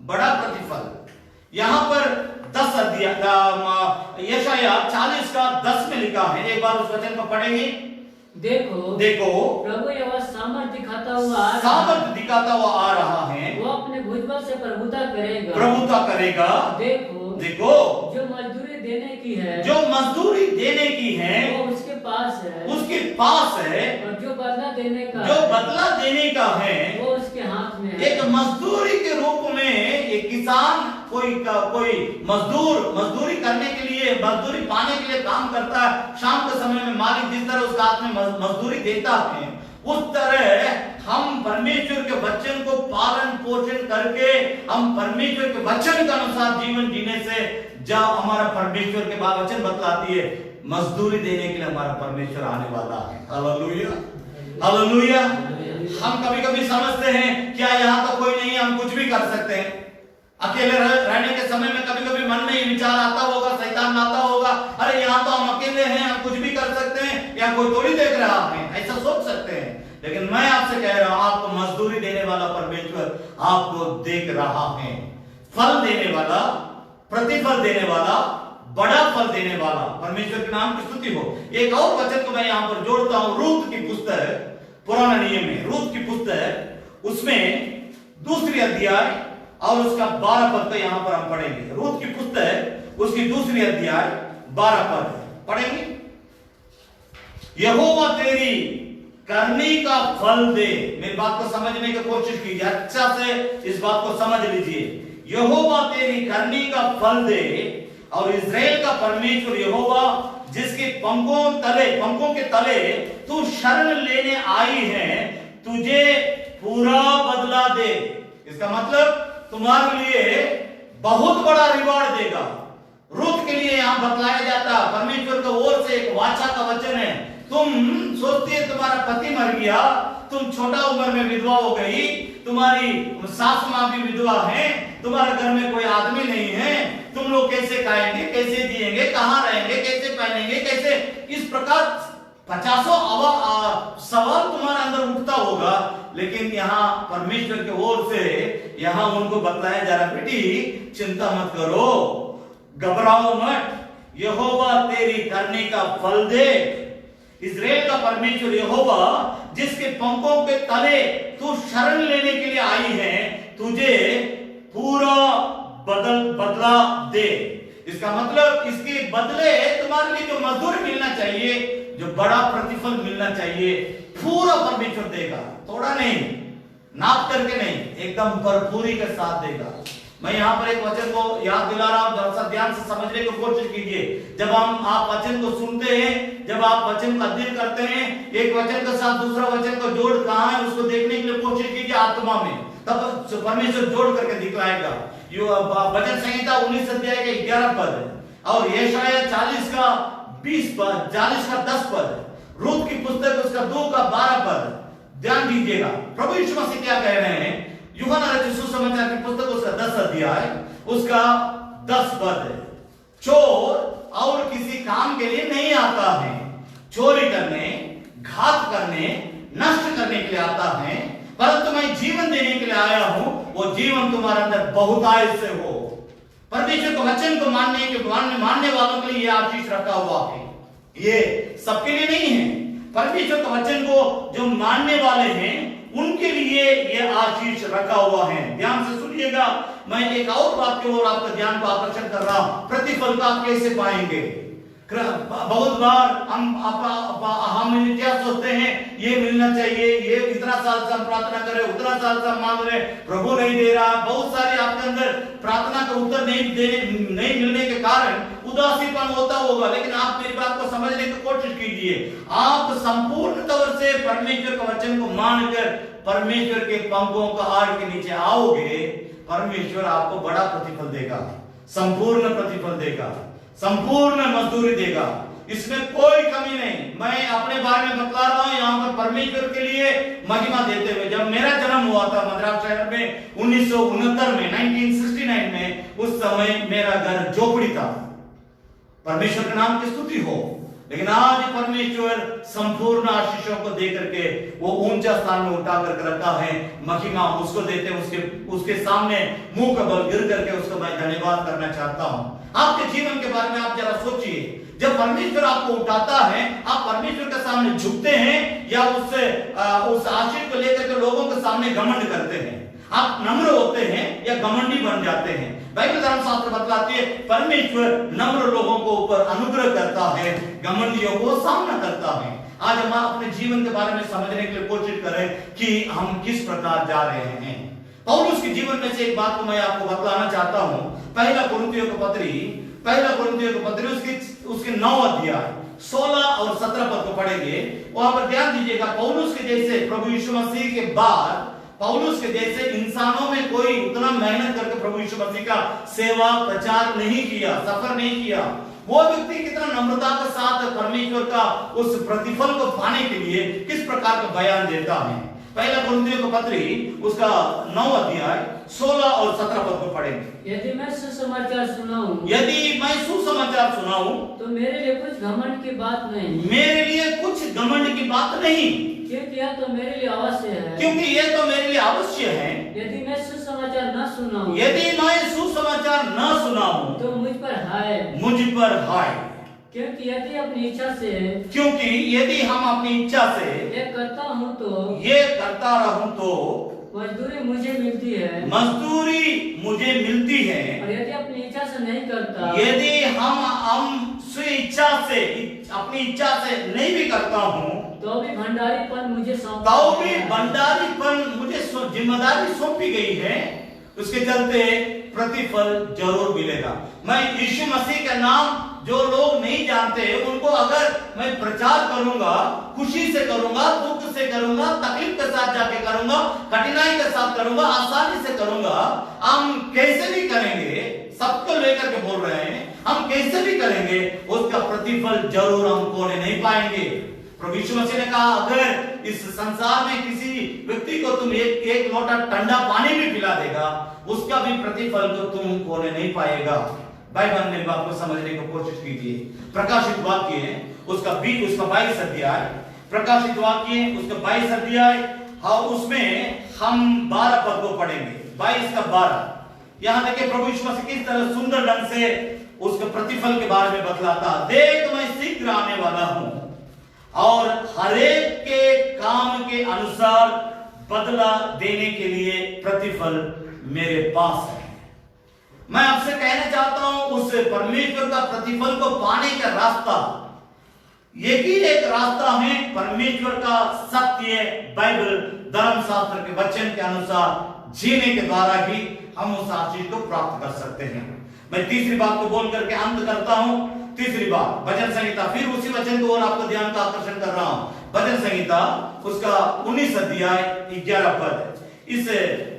बड़ा प्रतिफल। यहां पर 10 अध्याय यशाया 40 का 10 में लिखा है। एक बार उस वचन को पढ़ेंगे। देखो प्रभु यहोवा सामर्थ दिखाता हुआ आ रहा है। वो अपने भुजबल से प्रभुता करेगा। देखो जो मजदूरी देने की है वो उसके पास है और जो बदला देने का है वो उसके हाथ में है। एक मजदूरी के रूप में एक किसान कोई मजदूरी करने के लिए, मजदूरी पाने के लिए काम करता है। शाम के समय में मालिक जिस तरह उसके हाथ में मजदूरी देता है, उस तरह हम परमेश्वर के वचन को पालन पोषण करके हम परमेश्वर के वचन के अनुसार जीवन जीने से जब हमारा परमेश्वर के वचन बतलाती है मजदूरी देने के लिए हमारा परमेश्वर आने वाला है। Hallelujah, hallelujah. हम कभी कभी समझते हैं क्या यहाँ तो कोई नहीं है, हम कुछ भी कर सकते हैं। अकेले रहने के समय में कभी कभी मन में ये विचार आता होगा, शैतान आता होगा, अरे यहाँ तो हम अकेले हैं, हम कुछ भी कर सकते हैं, या कोई थोड़ी देख रहा है, ऐसा सोच सकते हैं। लेकिन मैं आपसे कह रहा हूं, आपको मजदूरी देने वाला परमेश्वर आपको देख रहा है। फल देने वाला, प्रतिफल देने वाला, बड़ा फल देने वाला परमेश्वर के नाम की स्तुति हो। एक और वचन को मैं यहाँ पर जोड़ता हूं, रूत की पुस्तक, पुराना नियम में रूत की पुस्तक, उसमें 2 अध्याय और उसका 12 पद को यहां पर हम पढ़ेंगे। रूत की पुस्तक उसकी 2 अध्याय 12 पद पढ़ेंगे। यहोवा तेरी करनी का फल दे। मेरी बात को समझने की कोशिश कीजिए, अच्छा से इस बात को समझ लीजिए। यहोवा तेरी करनी का फल दे और इस्राएल का परमेश्वर यहोवा जिसके पंखों के तले तू शरण लेने आई है, तुझे पूरा बदला दे। इसका मतलब तुम्हारे लिए बहुत बड़ा रिवॉर्ड देगा। रूत के लिए यहां बतलाया जाता परमेश्वर की ओर से एक वाचा का वचन है। तुम सोचती है तुम्हारा पति मर गया, तुम छोटा उम्र में विधवा हो गई, तुम्हारी सास मां भी विधवा है, तुम्हारे घर में कोई आदमी नहीं है, तुम लोग कैसे खाएंगे, कैसे जिएंगे, कहां रहेंगे, कैसे पहनेंगे, कैसे, इस प्रकार 50 सवाल तुम्हारे अंदर उठता होगा। लेकिन यहाँ परमेश्वर की ओर से यहाँ उनको बतलाया जा रहा, बेटी चिंता मत करो, घबराओ मत, यहोवा तेरी करने का फल दे। इस्राएल का परमेश्वर यहोवा जिसके पंखों के तले तू शरण लेने के लिए आई है, तुझे पूरा बदला दे। इसका मतलब इसके बदले तुम्हारे लिए जो मजदूरी मिलना चाहिए, जो बड़ा प्रतिफल मिलना चाहिए, पूरा परमेश्वर देगा। थोड़ा नहीं, नाप करके नहीं, एकदम भरपूरी के साथ देगा। मैं यहाँ पर एक वचन को याद दिला रहा हूं, जरा सा ध्यान से समझने की कोशिश कीजिए। जब आप वचन को सुनते हैं, जब आप वचन का अध्ययन करते हैं, एक वचन के साथ दूसरा वचन को जोड़ कहां है उसको देखने के लिए कोशिश कीजिए आत्मा में, तब परमेश्वर जोड़ करके दिखलाएगा। भजन संहिता 19 अध्याय के 11 पद और यशाया 40 का 20 पद, 40 का 10 पद, रूत की पुस्तक उसका 2 का 12 पद, ध्यान दीजिएगा। प्रभु यीशु मसीह क्या कह रहे हैं? यूहन्ना रचित सुसमाचार की पुस्तक उसका 10 अध्याय उसका 10 पद, चोर और किसी काम के लिए नहीं आता है, चोरी करने, घात करने, नष्ट करने के लिए आता है, परंतु मैं जीवन देने के लिए आया हूं, वो जीवन तुम्हारे अंदर बहुतायत से हो। परमेश्वर के वचन को मानने वालों के लिए यह आशीष रखा हुआ है। ये सबके लिए नहीं है, परमेश्वर के वचन को जो मानने वाले हैं उनके लिए यह आशीष रखा हुआ है। ध्यान से सुनिएगा, मैं एक और बात की ओर आपका ध्यान को आकर्षण कर रहा हूं। प्रतिफल का आप कैसे पाएंगे? बहुत बार हम क्या सोचते हैं, ये मिलना चाहिए, ये इतना साल से हम प्रार्थना करें, उतना साल से हम मांग रहे, प्रभु नहीं दे रहा। बहुत सारे आपके अंदर प्रार्थना का उत्तर नहीं मिलने के कारण उदासीपन होता होगा। लेकिन आप मेरी बात को समझने की कोशिश कीजिए। आप संपूर्ण तौर से परमेश्वर के वचन को मानकर परमेश्वर के पंखों का आड़ के नीचे आओगे, परमेश्वर आपको बड़ा प्रतिफल देगा, संपूर्ण प्रतिफल देगा, संपूर्ण मजदूरी देगा, इसमें कोई कमी नहीं। मैं अपने बारे में बता रहा हूं, यहाँ पर परमेश्वर के लिए महिमा देते हुए। जब मेरा जन्म हुआ था मद्रास शहर में 1969 में, 1969 में, उस समय मेरा घर झोपड़ी था। परमेश्वर के नाम की स्तुति हो। लेकिन आज परमेश्वर संपूर्ण आशीषों को दे करके वो ऊंचा स्थान में उठा करके रखा है। महिमा उसको देते हैं, उसके सामने मुंह का बल गिर करके उसको मैं धन्यवाद करना चाहता हूं। आपके जीवन के बारे में आप जरा सोचिए, जब परमेश्वर आपको उठाता है, आप परमेश्वर के सामने झुकते हैं या उससे उस आशीष को लेकर के लोगों के सामने घमंड करते हैं? आप नम्र होते हैं या घमंडी बन जाते हैं? बाइबल धर्मशास्त्र बतलाती है परमेश्वर नम्र लोगों को ऊपर अनुग्रह करता है, घमंडियों को सामना करता है। आज हम अपने जीवन के बारे में समझने के लिए कोशिश करें कि हम किस प्रकार जा रहे हैं। पौलुस के जीवन में से एक बात को मैं आपको बतलाना चाहता हूं। पहला कुरिन्थियों की पत्री उसके 9 अध्याय 16 और 17 पद को पढ़ेंगे। वहां पर ध्यान दीजिएगा, पौलुस के जैसे प्रभु यीशु मसीह के बाद पौलुस के जैसे इंसानों में कोई उतना मेहनत करके प्रभु यीशु मसीह का सेवा प्रचार नहीं किया, सफर नहीं किया। वो व्यक्ति कितना नम्रता के साथ परमेश्वर का उस प्रतिफल को पाने के लिए किस प्रकार का बयान देता है। पहला कुरिन्थियों की पत्री उसका 9 अध्याय 16 और 17 पद को पढ़ेंगे। यदि मैं सुसमाचार सुनाऊं तो मेरे लिए कुछ घमंड की बात नहीं, क्योंकि यह तो मेरे लिए अवश्य है। यदि मैं सुसमाचार न सुनाऊं तो मुझ पर हाय। क्योंकि यदि हम अपनी इच्छा से ये करता रहूं तो मजदूरी मुझे मिलती है। और यदि अपनी इच्छा से नहीं करता, यदि हम स्वेच्छा से अपनी इच्छा से नहीं भी करता हूं तो भी भंडारीपन मुझे जिम्मेदारी सौंपी गई है, उसके चलते प्रतिफल जरूर मिलेगा। मैं यीशु मसीह का नाम जो लोग नहीं जानते उनको अगर मैं प्रचार करूंगा, खुशी से करूंगा, दुख से करूंगा, तकलीफ के साथ जाके करूंगा, कठिनाई के साथ करूंगा, आसानी से करूंगा, हम कैसे भी करेंगे, सबको लेकर के बोल रहे हैं, हम कैसे भी करेंगे उसका प्रतिफल जरूर हम खोने नहीं पाएंगे। प्रभु यीशु मसीह ने कहा अगर इस संसार में किसी व्यक्ति को तुम एक लोटा ठंडा पानी भी पिला देगा, उसका भी प्रतिफल को तुम खोने नहीं पाएगा। बाइबल में बात को समझने की कोशिश कीजिए। प्रकाशित वाक्य है उसका 22 अध्याय, प्रकाशित वाक्य उसका 22 अध्याय, हाँ उसमें हम 12 पद को पढ़ेंगे। 22 का 12 यहाँ देखिए प्रभु यीशु मसीह किस तरह सुंदर ढंग से उसके प्रतिफल के बारे में बतलाता। देख मैं शीघ्र आने वाला हूं और हरेक के काम के अनुसार बदला देने के लिए प्रतिफल मेरे पास है। मैं आपसे कहना चाहता हूं उस परमेश्वर का प्रतिफल को पाने का रास्ता एक रास्ता है परमेश्वर का सत्य बाइबल धर्मशास्त्र के वचन के अनुसार जीने के द्वारा ही हम उस आशीष को प्राप्त कर सकते हैं। मैं तीसरी बात को बोल करके अंत करता हूं। तीसरी बात भजन संहिता, फिर उसी वचन को और आपको ध्यान का आकर्षण कर रहा हूं। भजन संहिता उसका 19 अध्याय 11 पद। इस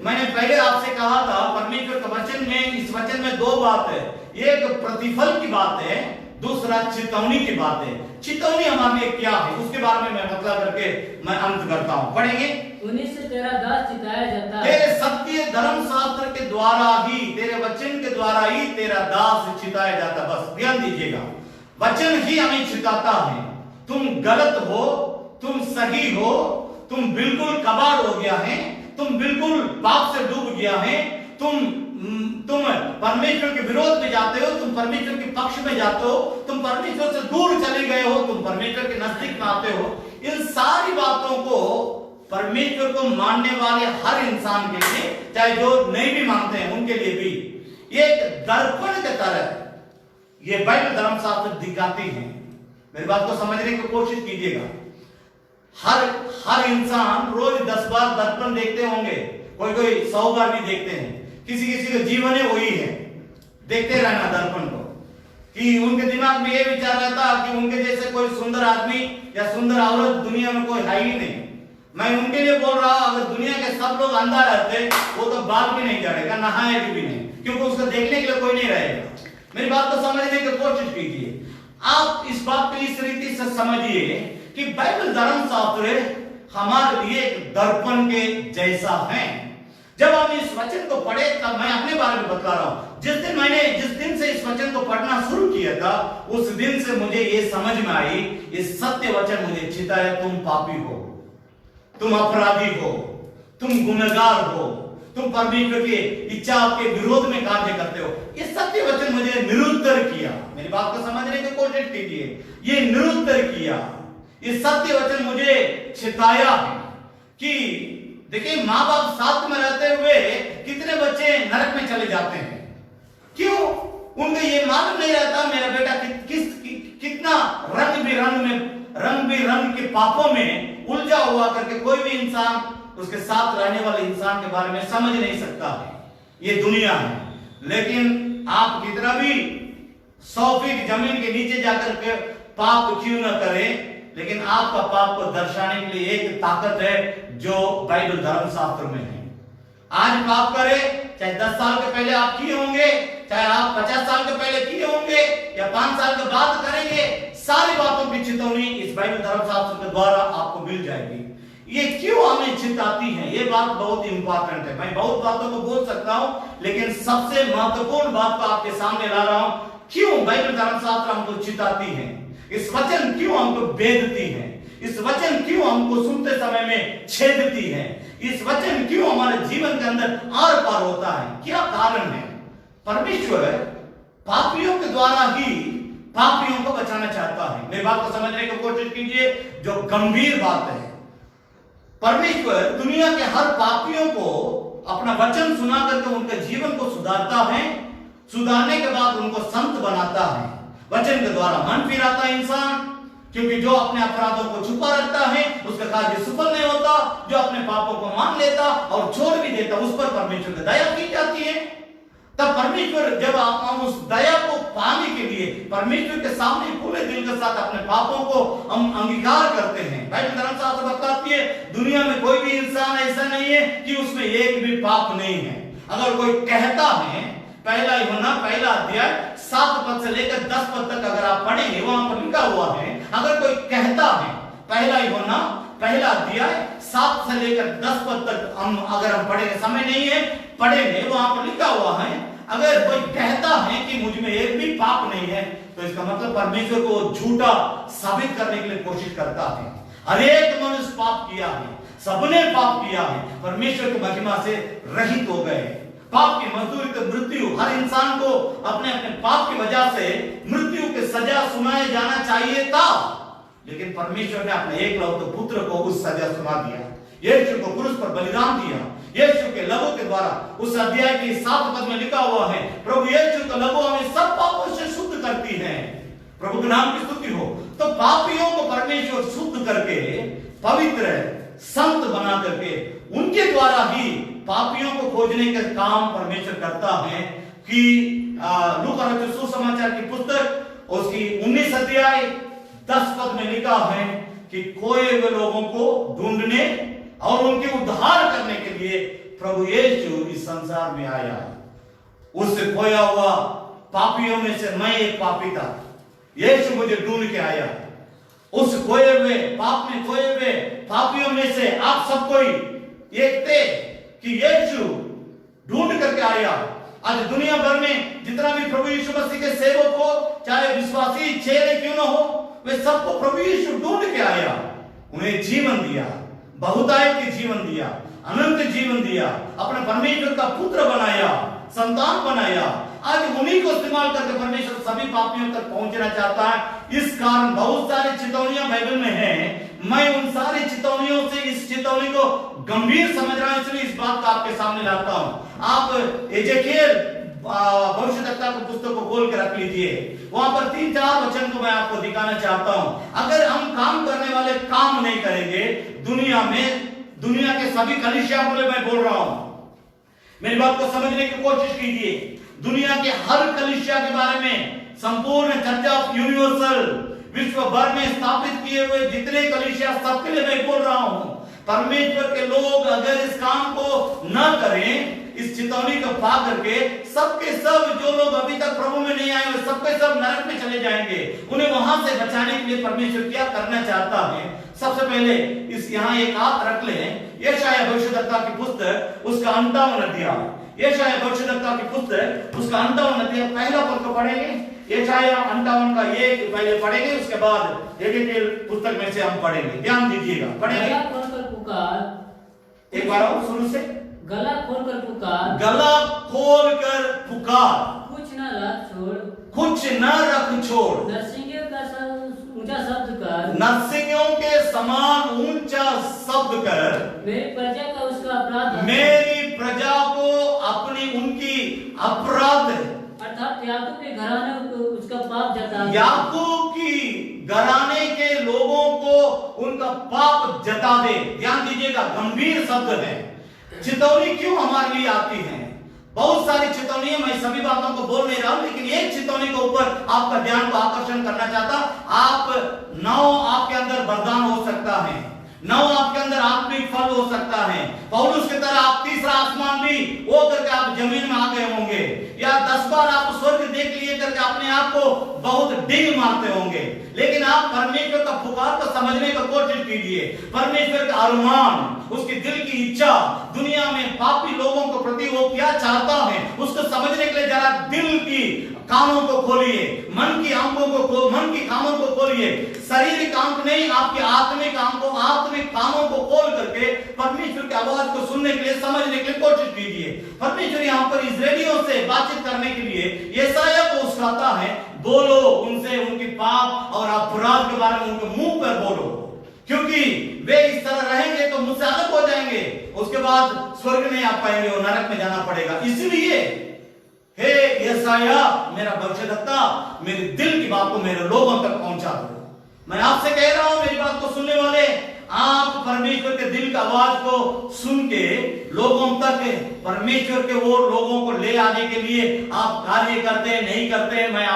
मैंने पहले आपसे कहा था परमेश्वर के वचन में, इस वचन में 2 बात है, एक प्रतिफल की बात है, दूसरा चेतावनी की बात है। चेतावनी हमारे लिए क्या है उसके बारे में मैं बतला करके मैं अंत करता हूं। पढ़ेंगे 19 से तेरा दास चिताया जाता है, तेरे सत्य धर्मशास्त्र के द्वारा ही, तेरे वचन के द्वारा ही तेरा दास चिताया जाता। बस ध्यान दीजिएगा, वचन ही हमें चिताता है। तुम गलत हो, तुम सही हो, तुम बिल्कुल कबाड़ हो गया है, तुम बिल्कुल पाप से डूब गया है, तुम परमेश्वर के विरोध में जाते हो, तुम परमेश्वर के पक्ष में जाते हो, तुम परमेश्वर से दूर चले गए हो, तुम परमेश्वर के नजदीक में आते हो। इन सारी बातों को परमेश्वर को मानने वाले हर इंसान के लिए, चाहे जो नहीं भी मानते हैं उनके लिए भी एक दर्पण की तरह ये बाइबल धर्मशास्त्र दिखाती है। मेरी बात को समझने की कोशिश कीजिएगा। हर इंसान रोज 10 बार दर्पण देखते होंगे, कोई 100 बार भी देखते हैं। किसी का जीवन है वही है, देखते रहना दर्पण को, कि उनके दिमाग में ये विचार रहता कि उनके जैसे कोई सुंदर आदमी या सुंदर औरत दुनिया में कोई है ही नहीं। मैं उनके लिए बोल रहा हूं, अगर दुनिया के सब लोग अंधा रहते वो तो बाल भी नहीं झड़ेगा, नहाएगा भी नहीं, क्योंकि उसको देखने के लिए कोई नहीं रहेगा। मेरी बात को समझने की कोशिश कीजिए। आप इस बात को इस रीति से समझिए कि बाइबल धर्मशास्त्र हमारे लिए एक दर्पण के जैसा है। जब हम इस वचन को पढ़े तब मैं अपने बारे में बता रहा हूं, जिस दिन से इस वचन को पढ़ना शुरू किया था उस दिन से मुझे ये समझ में आई, इस सत्य वचन मुझे चिता है, तुम पापी हो, तुम अपराधी हो, तुम गुनहगार हो, तुम परमेश्वर की इच्छा के विरोध में कार्य करते हो। ये सत्य वचन मुझे निरुत्तर किया। मेरी बात को समझने की कोशिश कीजिए, ये निरुत्तर किया। ये सत्य वचन मुझे चिताया है कि देखिए, माँ बाप साथ में रहते हुए कितने बच्चे नरक में चले जाते हैं। क्यों? उनको ये मालूम नहीं रहता मेरा बेटा कितना रंग बिरंग के पापों में उलझा हुआ करके कोई भी इंसान उसके साथ रहने वाले इंसान के बारे में समझ नहीं सकता है। ये दुनिया है। लेकिन आप कितना भी 100 फीट जमीन के नीचे जाकर के पाप क्यों न करें, लेकिन आपका पाप को दर्शाने के लिए एक ताकत है जो बाइबल धर्मशास्त्र में है। आज पाप करे, चाहे 10 साल के पहले आप किए होंगे, चाहे आप 50 साल के पहले किए होंगे या 5 साल के बाद करेंगे, सारी बातों की चेतावनी इस बाइबल धर्मशास्त्र के द्वारा आपको मिल जाएगी। ये क्यों हमें चिताती है, ये बात बहुत इंपॉर्टेंट है। मैं बहुत बातों को बोल सकता हूं, लेकिन सबसे महत्वपूर्ण बात को आपके सामने ला रहा हूं। क्यों बाइबल धर्मशास्त्र हमको चिताती है, इस वचन क्यों हमको बेधती है, इस वचन क्यों हमको सुनते समय में छेदती है, इस वचन क्यों हमारे जीवन के अंदर आर पार होता है, क्या कारण है? परमेश्वर पापियों के द्वारा ही पापियों को बचाना चाहता है। मेरी बात को समझने की कोशिश कीजिए, जो गंभीर बात है। परमेश्वर दुनिया के हर पापियों को अपना वचन सुना करके उनके जीवन को सुधारता है, सुधारने के बाद उनको संत बनाता है। वचन के द्वारा मन फिराता है इंसान, क्योंकि जो अपने अपराधों को छुपा रखता है उसका कार्य सफल नहीं होता। जो अपने पापों को मान लेता और छोड़ भी देता, उस पर परमेश्वर की दया की जाती है। तब परमेश्वर जब हम उस दया को पाने के लिए परमेश्वर के सामने पूरे दिल के साथ अपने पापों को हम अंगीकार करते हैं। बाइबल धर्मशास्त्र बताती है दुनिया में कोई भी इंसान ऐसा नहीं है कि उसमें एक भी पाप नहीं है। अगर कोई कहता है, पहला यूहन्ना पहला अध्याय 7 पद से लेकर 10 पद तक अगर आप पढ़ेंगे, वहां पर लिखा हुआ है, अगर कोई कहता है, पहला यूहन्ना पहला अध्याय 7 से लेकर 10 पद तक अगर हम पढ़ेंगे, समय नहीं है पढ़ेंगे, वहां पर लिखा हुआ है, अगर कोई कहता है कि मुझ में एक भी पाप नहीं है, तो इसका मतलब परमेश्वर को झूठा साबित करने के लिए कोशिश करता है। हर एक मनुष्य पाप किया है, सबने पाप किया है, परमेश्वर की महिमा से रहित हो गए। पाप की मजदूरी तो मृत्यु, हर इंसान को अपने अपने पाप की वजह से मृत्यु की सजा सुनाया जाना चाहिए था, लेकिन परमेश्वर ने अपने एकलौते पुत्र को उस सजा सुना दिया। यीशु को क्रूस पर बलिदान दिया। यीशु के लहू के द्वारा, उस अध्याय के 7 पद में लिखा हुआ है, प्रभु यीशु का लहू हमें सब पापों से शुद्ध करती है। प्रभु के नाम की स्तुति हो। तो पापियों को परमेश्वर शुद्ध करके, पवित्र संत बना करके, उनके द्वारा ही पापियों को खोजने का काम परमेश्वर करता है। कि लूका रचित सुसमाचार की पुस्तक उसकी 19 अध्याय 10 पद में लिखा है कि खोए हुए लोगों को ढूंढने और उनके उद्धार करने के लिए प्रभु यीशु इस संसार में आया। उससे खोया हुआ पापियों में से मैं एक पापी था, यीशु मुझे ढूंढ के आया। उस खोए हुए पाप में खोए हुए पापियों में से आप सब कोई एक थे कि यीशु ढूंढ करके आया। आज दुनिया भर में जितना भी प्रभु यीशु मसीह के सेवक हो, चाहे विश्वासी चेहरे क्यों ना हो, वे सबको प्रभु यीशु ढूंढ के आया। उन्हें जीवन दिया, बहुतायत की जीवन दिया, अनंत जीवन दिया, अपने परमेश्वर का पुत्र बनाया, संतान बनाया। आज उन्हीं को इस्तेमाल करके परमेश्वर सभी पापियों तक पहुंचना चाहता है। इस कारण बहुत सारी चेतावनियां बाइबल में हैं। मैं उन सारी चेतावनियों से इस चेतावनी को गंभीर समझ रहा हूं, इसलिए इस बात का आपके सामने लाता हूं। आप एजेकियल भविष्यद्वक्ता की पुस्तक को खोल के रख लीजिए, वहां पर 3-4 वचन को मैं आपको दिखाना चाहता हूं। अगर हम काम करने वाले काम नहीं करेंगे दुनिया में, दुनिया के सभी कलीसिया बोले, मैं बोल रहा हूं, मेरी बात को समझने की कोशिश कीजिए। दुनिया के हर कलीसिया के बारे में संपूर्ण चर्च ऑफ यूनिवर्सल विश्व भर में स्थापित किए हुए जितने कलीसिया सबके लिए मैं बोल रहा हूं, परमेश्वर के लोग अगर इस काम को न करें, इस चितौनी को पा करके सबके सब जो लोग अभी तक प्रभु में नहीं आए, सबके सब नरक में चले जाएंगे। उन्हें वहां से बचाने के लिए परमेश्वर क्या करना चाहता है? सबसे पहले इस यहाँ एक हाथ रख लें, यशायाह भविष्यद्वक्ता की पुस्तक उसका 58वां अध्याय, यशायाह भविष्यद्वक्ता की पुस्तक उसका 58वां अध्याय पहला पद को पढ़ेंगे। यशायाह 58 का ये पहले पढ़ेंगे, उसके बाद एक पुस्तक में से हम पढ़ेंगे। ध्यान दीजिएगा, पढ़ेंगे। गला खोलकर पुकार, एक बार और शुरू से। गला खोलकर पुकार, गला खोलकर पुकार, कुछ न रख छोड़, कुछ न रख छोड़, नरसिंह का ऊंचा शब्द कर, नरसिंहों के समान ऊंचा शब्द कर, मेरी प्रजा का उसका अपराध, मेरी प्रजा को अपनी उनकी अपराध अर्थात याकूब के घराने को उसका पाप जता, याकूब की घराने के लोगों को उनका पाप जता दे। ध्यान दीजिएगा, गंभीर शब्द है। चितौनी क्यों हमारे लिए आती है? बहुत सारी चेतावनी, मैं सभी बातों को बोल नहीं रहा हूं, लेकिन एक चेतावनी के ऊपर आपका ध्यान को आकर्षण करना चाहता। आप आपके अंदर वरदान हो सकता है, आपके अंदर आत्मिक फल हो सकता है। पौलुस की तरह आप तीसरा आसमान भी वो करके आप जमीन में आ गए होंगे, या 10 बार आप स्वर्ग देख लिए करके अपने आप को बहुत डिग मारते होंगे, लेकिन आप परमेश्वर का पुकार को समझने की कोशिश कीजिए। परमेश्वर का अरमान, उसके दिल की इच्छा, दुनिया में पापी लोगों को प्रति वो क्या चाहता है, उसको समझने के लिए जरा दिल की कानों को खोलिए, मन की आंखों को, मन की कानों को खोलिए। शारीरिक आंख नहीं, आपके आत्मिक आंखों, आत्मिक कानों को खोल करके परमेश्वर की आवाज को सुनने के लिए, समझने के लिए कोशिश कीजिए। परमेश्वर यहाँ पर इस्राएलियों से बातचीत करने के लिए यशायाह को उस्काता है, बोलो उनसे, उनकी पाप और अपराध के बारे में उनके मुंह पर बोलो, क्योंकि वे इस तरह रहेंगे तो मुझसे अलग हो जाएंगे, उसके बाद स्वर्ग नहीं आ पाएंगे और नरक में जाना पड़ेगा। इसलिए हे यशायाह, मेरा भविष्यद्वक्ता, मेरे दिल की बात को मेरे लोगों तक पहुंचा दो। मैं आपसे कह रहा हूं, मेरी बात को सुनने वाले, आप परमेश्वर के दिल की आवाज को सुन के लोगों तक परमेश्वर के वो लोगों को ले आने के लिए आप कार्य करते हैं, नहीं करते हैं, मैं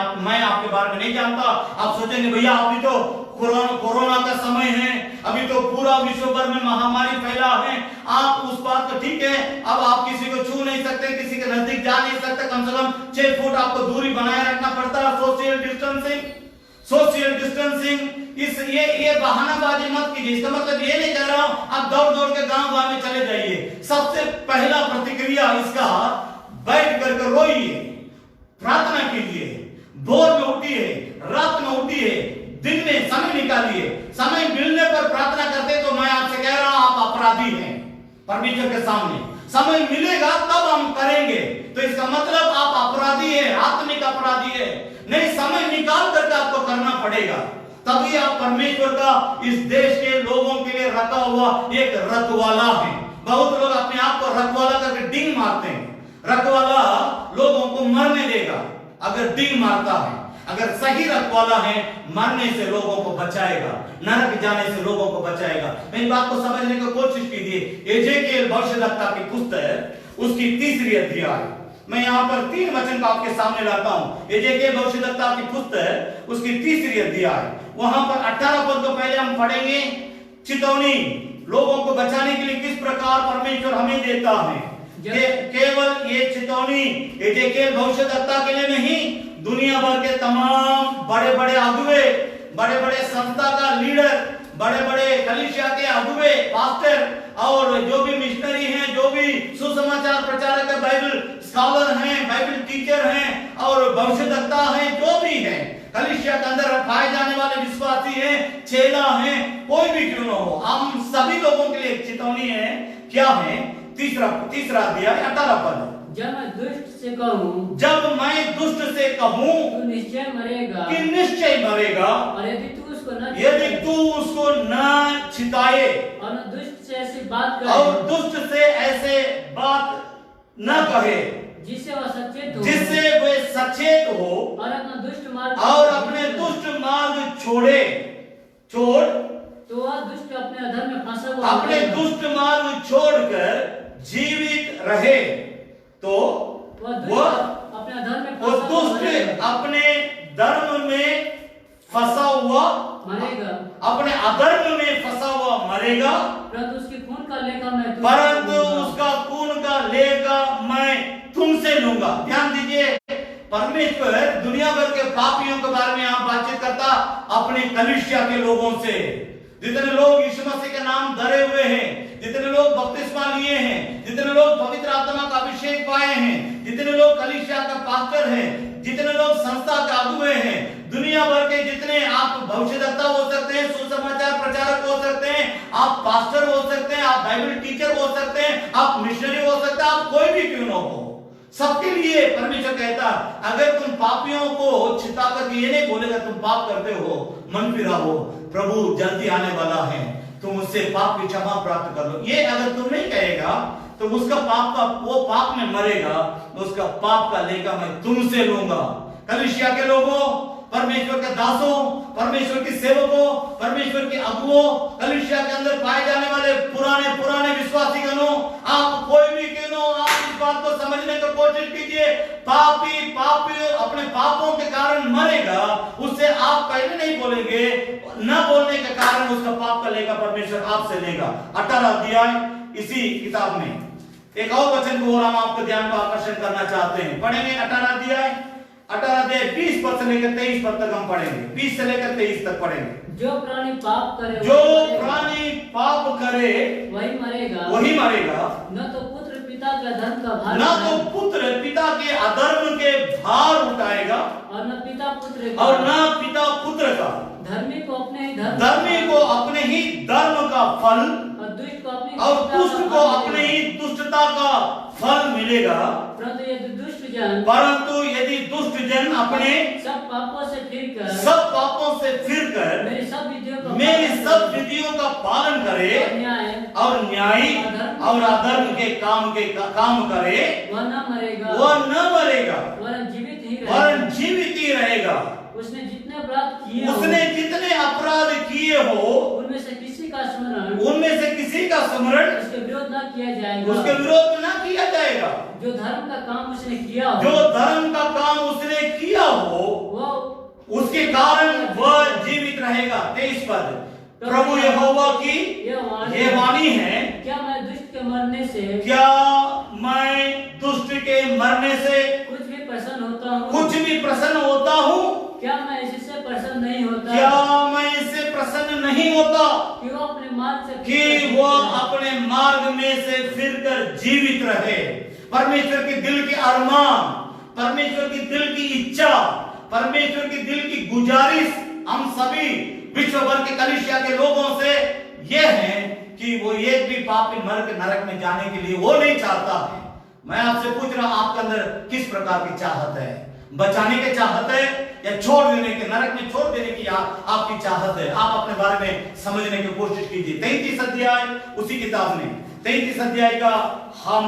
आपके बारे में नहीं जानता। आप सोचेंगे भैया अभी तो कोरोना का समय है, अभी तो पूरा विश्व भर में महामारी फैला है, आप उस बात को ठीक है, अब आप किसी को छू नहीं सकते, किसी के नजदीक जा नहीं सकते, कम से कम 6 फुट आपको दूरी बनाए रखना पड़ता है, सोशल डिस्टेंसिंग। ये बहानाबाजी मत कीजिए। इसका मतलब ये नहीं कह रहा हूं आप दौड़ दौड़ के गांव में चले जाइए। सबसे पहला प्रतिक्रिया इसका, बैठ करके रोइए, प्रार्थना कीजिए, भोर में उठिए, रात में उठिए, दिन में समय निकालिए। समय मिलने पर प्रार्थना करते तो मैं आपसे कह रहा हूं आप अपराधी हैं परमेश्वर के सामने। समय मिलेगा तब हम करेंगे, तो इसका मतलब आप अपराधी है, आत्मिक अपराधी है। नहीं, समय निकाल करके आपको करना पड़ेगा, तभी आप परमेश्वर का इस देश के लोगों के लिए रखा हुआ एक रखवाला है। बहुत लोग अपने आप को रखवाला करके डिंग मारते हैं। रखवाला लोगों को मरने देगा अगर डिंग मारता है, अगर सही रखवाला है मरने से लोगों को बचाएगा, नरक जाने से लोगों को बचाएगा। मेरी बात को समझने की कोशिश कीजिए। एजेकिएल भविष्यद्वक्ता की पुस्तक उसकी 3री अध्याय, मैं यहाँ पर 3 वचन को आपके सामने लाता हूँ। एजेकिएल भविष्यद्वक्ता की पुस्तक उसकी 3री अध्याय, वहां पर 18 पद को पहले हम पढ़ेंगे। चितौनी लोगों को बचाने के लिए किस प्रकार परमेश्वर हमें देता है। केवल ये चितौनी एजेकिएल भविष्यद्वक्ता के लिए नहीं, दुनिया भर के तमाम बड़े बड़े अगुवे, बड़े बड़े संस्था का लीडर, बड़े बड़े कलीसिया के अगुवे, पास्टर और जो भी मिशनरी हैं, जो भी सुसमाचार प्रचारक है, बाइबल स्कॉलर हैं, बाइबल टीचर हैं और भविष्यद्वक्ता हैं, जो भी हैं, कलीसिया के अंदर पाए जाने वाले विश्वासी हैं, चेला हैं, कोई भी क्यों न हो, हम सभी लोगों के लिए एक चेतावनी है। क्या है? तीसरा अध्याय 18 पद, जब मैं दुष्ट से कहूं, जब मैं दुष्ट से कहूं तू निश्चय मरेगा, कि निश्चय मरेगा, और यदि तू उसको न छिताए, और दुष्ट से ऐसी बात करे, और दुष्ट से ऐसे बात न कहे, जिससे वह सचेत हो, जिससे वे सचेत हो, और अपना दुष्ट मार्ग, और अपने दुष्ट मार्ग छोड़, तो वह दुष्ट अपने अधर्म में फंसा हुआ, अपने दुष्ट मार्ग छोड़कर जीवित रहे, तो वह अपने अधर्म में वो दुष्ट अपने धर्म में फंसा हुआ मरेगा, अपने अधर्म में फंसा हुआ मरेगा, परंतु उसके खून का लेखा मैं परंतु उसका खून का लेगा मैं तुमसे लूंगा। ध्यान दीजिए, परमेश्वर दुनिया भर के पापियों के बारे में यहां बातचीत करता अपने कलीसिया के लोगों से। जितने लोग यीशु मसीह के नाम धरे हुए हैं, जितने लोग बपतिस्मा लिए हैं, जितने लोग पवित्र आत्मा का अभिषेक पाए हैं, जितने लोग कलीसिया का पास्टर हैं, जितने लोग संस्था के अगुवे हैं, दुनिया भर के जितने, आप भविष्यद्वक्ता हो सकते हैं, सुसमाचार प्रचारक हो सकते हैं, आप पास्टर हो सकते हैं, आप बाइबल टीचर हो सकते हैं, आप मिशनरी हो सकते हैं, आप कोई भी क्यों न हो, सबके लिए परमेश्वर कहता अगर तुम पापियों को छिपा करके, ये नहीं बोलेगा तुम पाप करते हो मन फिराओ, प्रभु जल्दी आने वाला है, तुम उससे पाप की क्षमा प्राप्त कर लो, ये अगर तुम नहीं कहेगा तो उसका पाप का, वो पाप में मरेगा, उसका पाप का लेखा मैं तुमसे लूंगा। कलीसिया के लोगों, परमेश्वर के दासों, परमेश्वर के सेवकों, परमेश्वर के अगुओं, कलीसिया के अंदर पाए जाने वाले पुराने विश्वासी गणों, आप कोई भी क्यों हो, आप इस बात को समझने की कोशिश कीजिए। पापी अपने पापों के कारण मरेगा, उससे आप पहले नहीं बोलेंगे, न बोलने के कारण उसका पाप का लेगा परमेश्वर आपसे लेगा। 18 अध्याय इसी किताब में एक और वचन को और हम आपको ध्यान को आकर्षण करना चाहते हैं, पढ़ेंगे 18 अध्याय 20 पद से लेकर 23 पद तक हम पढ़ेंगे, 20 से लेकर 23 तक पढ़ेंगे। जो प्राणी पाप करे वही मरेगा, न तो पुत्र पिता के अधर्म का भार, न तो पुत्र पिता के अधर्म के भार उठाएगा, और न पिता पुत्र का, धर्मी को अपने ही धर्म का फल, और दुष्ट को अपने ही दुष्टता का फल मिलेगा। परंतु यदि दुष्ट जन अपने सब पापों से फिरकर मेरी सब विधियों का पालन करे और न्याय और अधर्म के काम करे, वह न मरेगा वरन जीवित ही रहेगा। उसने जितने अपराध किए हो उनमें से किसी का स्मरण उसके विरोध न किया जाएगा। जो धर्म का काम उसने किया हो उसके कारण वह जीवित रहेगा। 23 पद, प्रभु यहोवा की ये वाणी है, क्या मैं दुष्ट के मरने से कुछ भी प्रसन्न होता हूँ? क्या मैं इससे प्रसन्न नहीं होता कि वो अपने मार्ग में से फिरकर जीवित रहे। परमेश्वर के दिल के अरमान, परमेश्वर की दिल की इच्छा, परमेश्वर की दिल की गुजारिश हम सभी विश्व भर के कलीसिया के लोगों से यह है कि वो एक भी पापी मर के नरक में जाने के लिए वो नहीं चाहता है। मैं आपसे पूछ रहा हूं, आपके अंदर किस प्रकार की चाहत है? बचाने की चाहत है या छोड़ देने के, नरक में छोड़ देने की आपकी चाहत है? आप अपने बारे में समझने की कोशिश कीजिए। 33 अध्याय उसी किताब में 33 अध्याय का हम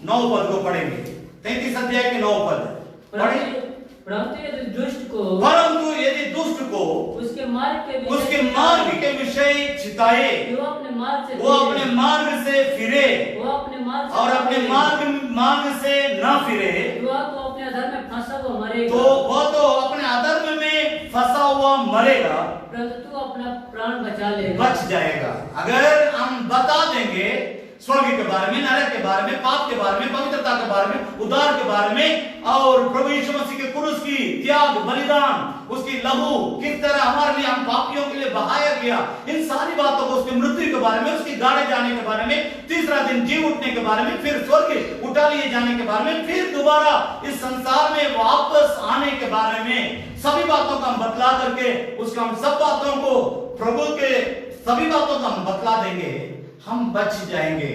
9 पद को पढ़ेंगे। 33 अध्याय के 9 पद पढ़े। परंतु यदि दुष्ट को उसके मार्ग के विषय चिताए, वो अपने मार्ग से फिरे और अपने मार्ग से न फिरे, तो अपने अधर्म में फंसा हुआ मरेगा। तो वह तो अपने अधर्म में फंसा हुआ मरेगा, परंतु तू अपना प्राण बच जाएगा। अगर हम बता देंगे स्वर्ग के बारे में, नरक के बारे में, पाप के बारे में, पवित्रता के बारे में, उद्धार के बारे में, और प्रभु यीशु मसीह के क्रूस की त्याग बलिदान, उसकी लहू किस तरह हमारे लिए, हम पापियों के लिए बहाया गया, इन सारी बातों को, उसकी मृत्यु के बारे में, उसकी गाड़े जाने के बारे में, तीसरा दिन जी उठने के बारे में, फिर स्वर्ग उठा लिए जाने के बारे में, फिर दोबारा इस संसार में वापस आने के बारे में, सभी बातों का हम बतला करके उसका हम सब बातों को, प्रभु के सभी बातों का हम बतला देंगे, हम बच जाएंगे।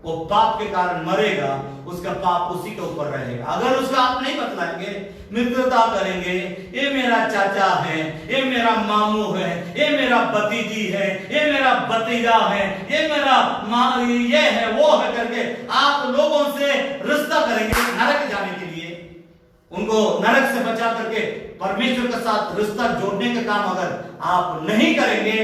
वो पाप के कारण मरेगा, उसका पाप उसी के ऊपर रहेगा। अगर उसका आप नहीं बतलाएंगे, मित्रता करेंगे, ये मेरा चाचा है, ये मेरा मामू है, ये मेरा भतीजी है, ये मेरा भतीजा है, ये मेरा ये है, वो है करके आप लोगों से रिश्ता करेंगे नरक जाने के लिए, उनको नरक से बचा करके परमेश्वर के साथ रिश्ता जोड़ने का काम अगर आप नहीं करेंगे,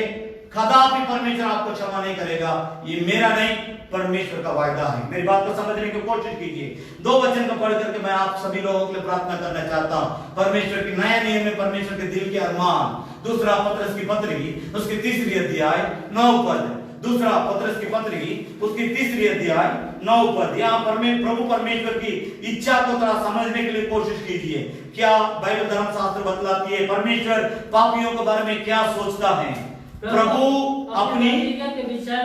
कदापि परमेश्वर आपको क्षमा नहीं करेगा। ये मेरा नहीं, परमेश्वर का वायदा है। मेरी बात को समझने की कोशिश कीजिए। 2 वचन को पढ़ करके मैं आप सभी लोगों के लिए प्रार्थना करना चाहता हूं। परमेश्वर की नया नियम में परमेश्वर के दिल के अरमान, दूसरा पत्रस की पत्री उसकी 3री अध्याय 9 पद, दूसरा पत्रस की पत्री उसकी 3री अध्याय 9 पद। यहाँ प्रभु परमेश्वर की इच्छा को थोड़ा समझने के लिए कोशिश कीजिए। क्या बाइबल धर्मशास्त्र बतलाती है, परमेश्वर पापियों के बारे में क्या सोचता है। प्रभु अपनी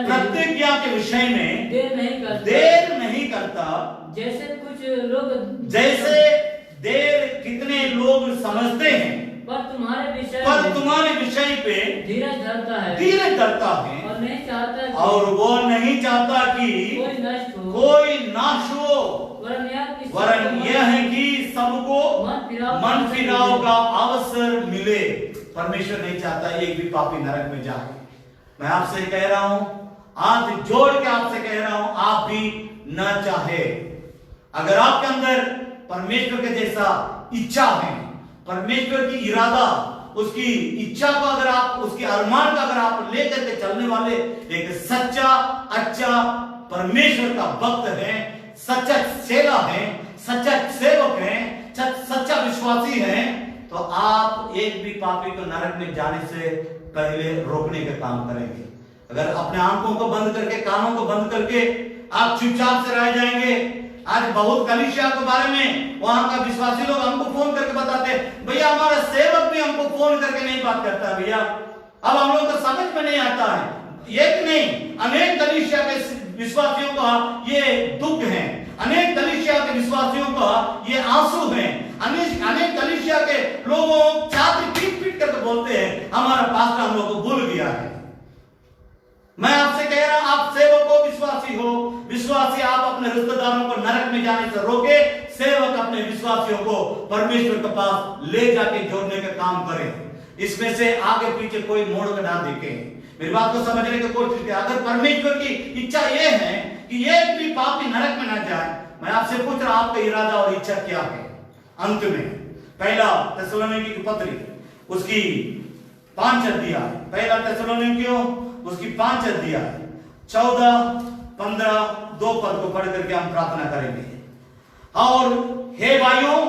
प्रतिज्ञा के विषय में देर नहीं करता। जैसे देर कितने लोग समझते हैं, पर तुम्हारे विषय पे धीरज धरता है और वो नहीं चाहता कि कोई नाश हो, वरन यह है कि सबको मन फिराव का अवसर मिले। परमेश्वर नहीं चाहता एक भी पापी नरक में जाए। मैं आपसे कह रहा हूं, हाथ जोड़ के आपसे कह रहा हूं, आप भी न चाहे। अगर आपके अंदर परमेश्वर के जैसा इच्छा है, परमेश्वर की इरादा, उसकी इच्छा को अगर आप, उसके अरमान का अगर आप लेकर के चलने वाले एक सच्चा अच्छा परमेश्वर का भक्त है, सच्चा चेला है, सच्चा सेवक है, सच्चा विश्वासी है, तो आप एक भी पापी को नरक में जाने से पहले रोकने का काम करेंगे। अगर अपने आंखों को बंद करके, कानों को बंद करके आप चुपचाप से रह जाएंगे। आज बहुत कलीसिया के बारे में वहां का विश्वासी लोग हमको फोन करके बताते हैं, भैया हमारा सेवक भी हमको फोन करके नहीं बात करता है भैया, अब हम लोग को समझ में नहीं आता है। एक नहीं, अनेक कलीसिया के विश्वासियों का ये दुख है, अनेक कलीसिया के विश्वासियों का ये आंसू है, अनेक कलीसिया के लोगों छात्र पीट पीट करके बोलते हैं हमारा पास्टर हम लोग को भूल गया है। मैं आपसे कह रहा हूं, आप सेवक हो, विश्वासी हो, विश्वासी आप अपने रिश्तेदारों को नरक में जाने से रोके, सेवक अपने विश्वासियों को परमेश्वर के पास ले जाके जोड़ने का काम करें। इसमें से आगे पीछे कोई मोड़ कर ना देखे। मेरी बात को समझने की कोशिश करें। अगर परमेश्वर की इच्छा यह है कि एक भी पापी नरक में ना जाए, मैं आपसे पूछ रहा हूं, आपका इरादा और इच्छा क्या है। अंत में पहला थिस्सलुनीकी की पत्री उसकी 5 अध्याय, पहला थिस्सलुनीकियों उसकी 5 अध्याय 14, 15 2 पद को पढ़ करके हम प्रार्थना करेंगे। और हे भाइयों,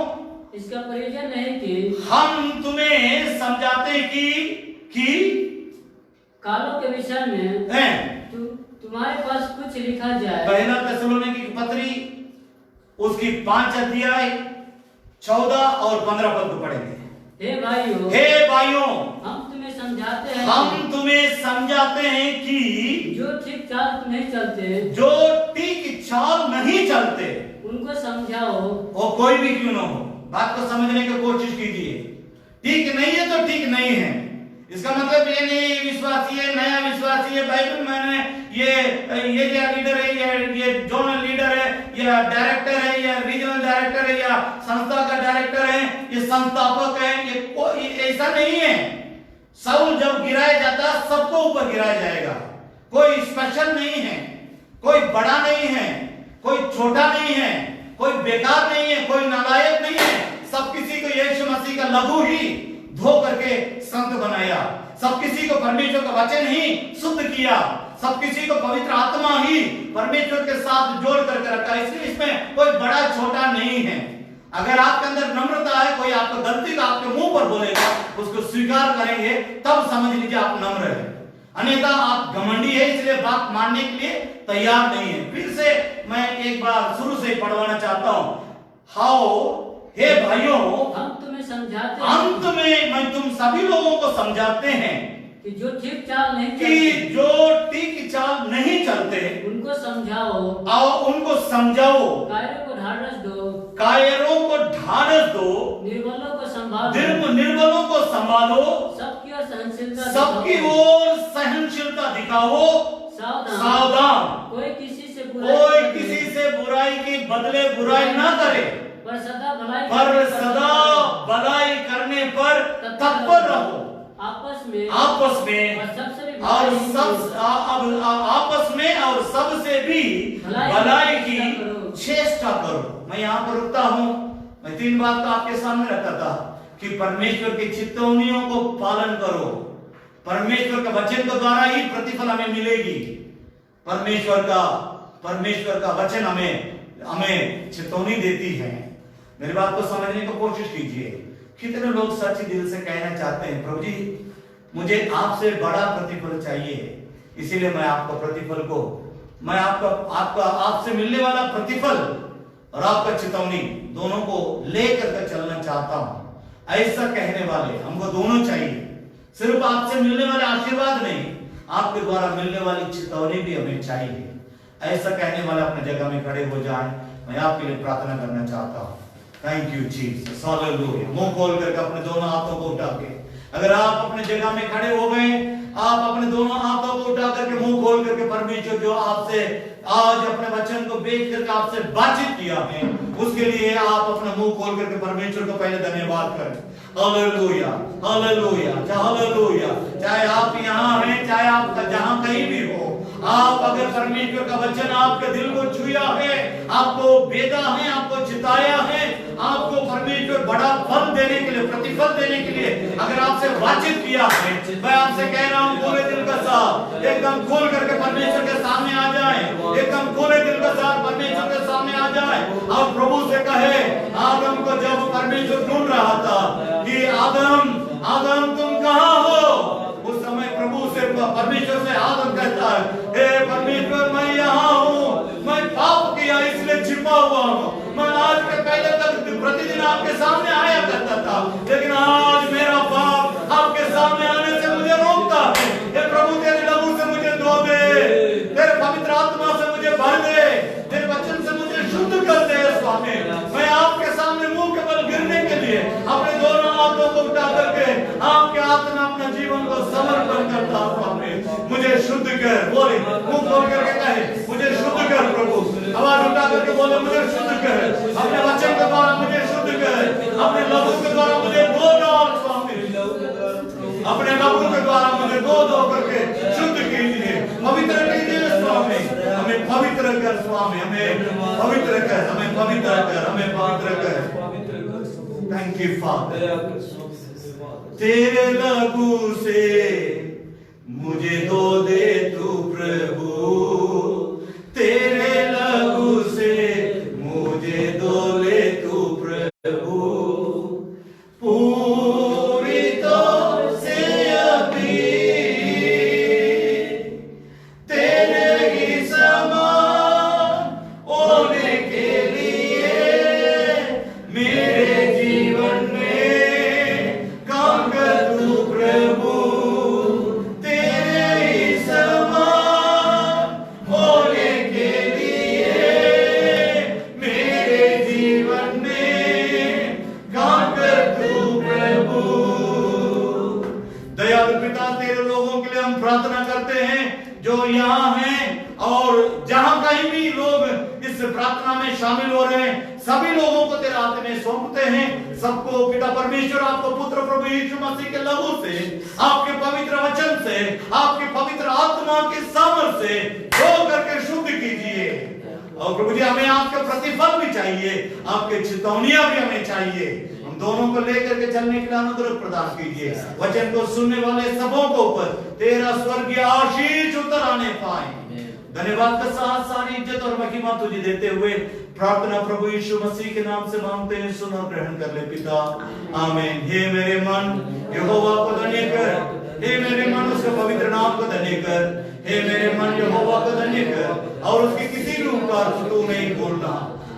इसका प्रयोजन है कि हम तुम्हें समझाते हैं कि कालों के विषय में तुम्हारे पास कुछ लिखा जाए। पहला थिस्सलुनीकी की पत्री उसकी 5 अध्याय 14 और 15 पद को पढ़ेंगे। हे भाइयों, हम तुम्हें समझाते हैं कि जो ठीक चाल नहीं चलते उनको समझाओ। और कोई भी क्यों ना हो, बात को समझने की कोशिश कीजिए। ठीक नहीं है तो ठीक नहीं है, इसका मतलब ये नहीं विश्वासी है, नया विश्वासी है, बाइबल मैंने ये क्या लीडर है, ये जोनल लीडर है, या डायरेक्टर है, या रीजनल डायरेक्टर है, या संस्था का डायरेक्टर है, ये संस्थापक है, ये ऐसा नहीं है। सब जब गिराया जाता है सबको ऊपर गिराया जाएगा। कोई स्पेशल नहीं है, कोई बड़ा नहीं है, कोई छोटा नहीं है, कोई बेकार नहीं है, कोई नालायक नहीं है। सब किसी को यीशु मसीह का लहू ही धो करके संत बनाया, सब किसी को परमेश्वर का वचन ही शुद्ध किया, सब किसी को पवित्र आत्मा ही परमेश्वर के साथ जोड़ करके रखा। इसलिए इसमें कोई बड़ा छोटा नहीं है। अगर आपके अंदर नम्रता है, कोई आपको गलती का आपके मुंह पर बोलेगा, उसको स्वीकार करेंगे, तब समझ लीजिए आप नम्र है। अन्यथा आप घमंडी है, इसलिए बात मानने के लिए तैयार नहीं है। फिर से मैं एक बार शुरू से पढ़वाना चाहता हूं। हे भाइयों, हम तुम्हें समझाते हैं, अंत में मैं तुम सभी लोगों को समझाते हैं कि जो ठीक चाल नहीं चलते उनको समझाओ, उनको समझाओ। कायरों को ढाढ़स दो, निर्बलों को संभालो, सबकी ओर सहनशीलता दिखाओ। सावधान, कोई किसी से बुराई की बदले बुराई ना करे, पर सदा भलाई करने पर तत्पर रहो। आपस में और सबसे भी भलाई की चेष्टा करो। मैं यहाँ पर रुकता हूँ। मैं 3 बात तो आपके सामने रखा था कि परमेश्वर की चितौनियों को पालन करो। परमेश्वर के वचन के द्वारा ही प्रतिफल हमें मिलेगी। परमेश्वर का वचन हमें चेतावनी देती है। मेरी बात को समझने की कोशिश कीजिए। कितने लोग सच्चे दिल से कहना चाहते हैं, प्रभु जी मुझे आपसे बड़ा प्रतिफल चाहिए, इसीलिए मैं आपको प्रतिफल को मैं आपसे मिलने वाला प्रतिफल और आपका चेतावनी दोनों को लेकर के चलना चाहता हूं। ऐसा कहने वाले हमको दोनों चाहिए। सिर्फ आपसे मिलने वाले आशीर्वाद नहीं, आपके द्वारा मिलने वाली चेतावनी भी हमें चाहिए। ऐसा कहने वाले अपने जगह में खड़े हो जाएं। मैं आपके लिए प्रार्थना करना चाहता हूं। Thank you Jesus, hallelujah. मुंह खोल करके अपने दोनों हाथों को उठा के, अगर आप अपने जगह में खड़े हो गए, आप अपने दोनों हाथों को उठा करके मुंह खोल करके परमेश्वर जो आपसे आज अपने वचन को बेच करके आपसे बातचीत किया है, उसके लिए आप अपना मुंह खोल करके परमेश्वर को पहले धन्यवाद करें। Hallelujah, hallelujah, hallelujah. चाहे आप यहाँ हैं, चाहे आप जहां कहीं भी हो, आप अगर परमेश्वर का वचन आपके दिल को छुया है, आपको बेदा है, आपको चिताया है, आपको परमेश्वर बड़ा फल देने के लिए, प्रतिफल देने के लिए अगर आपसे बातचीत किया है, मैं आपसे कह रहा हूं पूरे दिल का साथ एकदम खोल करके परमेश्वर के सामने आ जाए, एकदम खोले दिल का साथ परमेश्वर के सामने आ जाए और प्रभु से कहे। आदम को जब परमेश्वर ढूंढ रहा था कि आदम, आदम तुम कहां हो, उस समय प्रभु से, परमेश्वर से आदम कहता है, हे परमेश्वर मैं यहाँ हूँ, मैं पाप किया इसलिए छिपा हुआ हूँ। मैं आज के पहले तक प्रतिदिन आपके सामने आया करता था, लेकिन आज मेरा पाप आपके सामने आने से मुझे रोकता है। हे प्रभु तेरे लहू से मुझे धो दे, तेरे पवित्र आत्मा से मुझे भर दे, तेरे वचन से मुझे शुद्ध कर दे स्वामी। मैं आपके सामने मुंह के बल गिरने के लिए अपने दोनों हाथों को उठा करके आपके हाथ में अपना जीवन को समर्पण करता हूं। स्वामी मुझे शुद्ध कर, बोले मुंह खोल करके कहे मुझे शुद्ध कर प्रभु, आवाज उठा करके बोले मुझे शुद्ध कर, अपने वचन के द्वारा मुझे शुद्ध कर, अपने लहू के द्वारा मुझे धो डाल स्वामी, अपने लहू के द्वारा मुझे धो करके शुद्ध कीजिए, पवित्र कीजिए स्वामी। हमें पवित्र कर स्वामी, हमें पवित्र कर, हमें पवित्र कर, हमें पवित्र कर। Thank you father. तेरे लहू से मुझे धो दे तू प्रभु, तेरे लहू से मुझे धो ले तू प्रभु, पूरी तो से अभी तेरे ही समान होने के लिए मेरे जीवन में काम कर तू प्रभु, तेरे ही समान होने के लिए मेरे जीवन में काम कर तू प्रभु। दयालु पिता, तेरे लोगों के लिए हम प्रार्थना करते हैं जो यहाँ हैं और जहां कहीं भी लोग इस प्रार्थना में शामिल हो रहे हैं, सभी लोगों को तेरे हाथ में सौंपते हैं। सबको पिता परमेश्वर आपको पुत्र प्रभु यीशु मसीह के लहू से, आपके पवित्र वचन से, आपके पवित्र आत्मा के सामर्थ्य से धो करके शुद्ध कीजिए। और प्रभु जी हमें आपके प्रतिफल भी चाहिए, आपके चेतावनियां भी हमें चाहिए। हम दोनों को लेकर के चलने के लिए अनुग्रह प्रदान कीजिए। वचन को सुनने वाले सबों को ऊपर तेरा स्वर्गीय आशीष उतर आने पाए। धन्यवाद का साथ सारी इज्जत और महिमा तुझे देते हुए प्रार्थना प्रभु यीशु मसीह के नाम से मांगते हैं, सुन और ग्रहण कर ले पिता, आमीन। हे मेरे मन यहोवा को धन्य कर, हे मेरे मन उसके पवित्र नाम को धन्य कर, हे मेरे मन यहोवा को धन्य कर और उसके किसी भी उपकार को तू नहीं भूलना,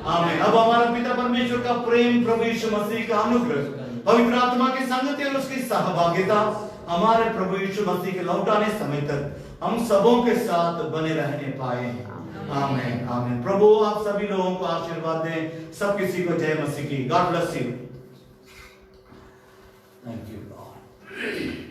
आमीन। अब हमारा पिता परमेश्वर का प्रेम, प्रभु यीशु मसीह का अनुग्रह, पवित्र आत्मा की संगति और उसकी सहभागिता हमारे प्रभु यीशु मसीह के लौट आने समय तक हम सबों के साथ बने रहने पाए, आमीन, आमीन। प्रभु आप सभी लोगों को आशीर्वाद दें, सब किसी को जय मसीह की। God bless you. Thank you Lord.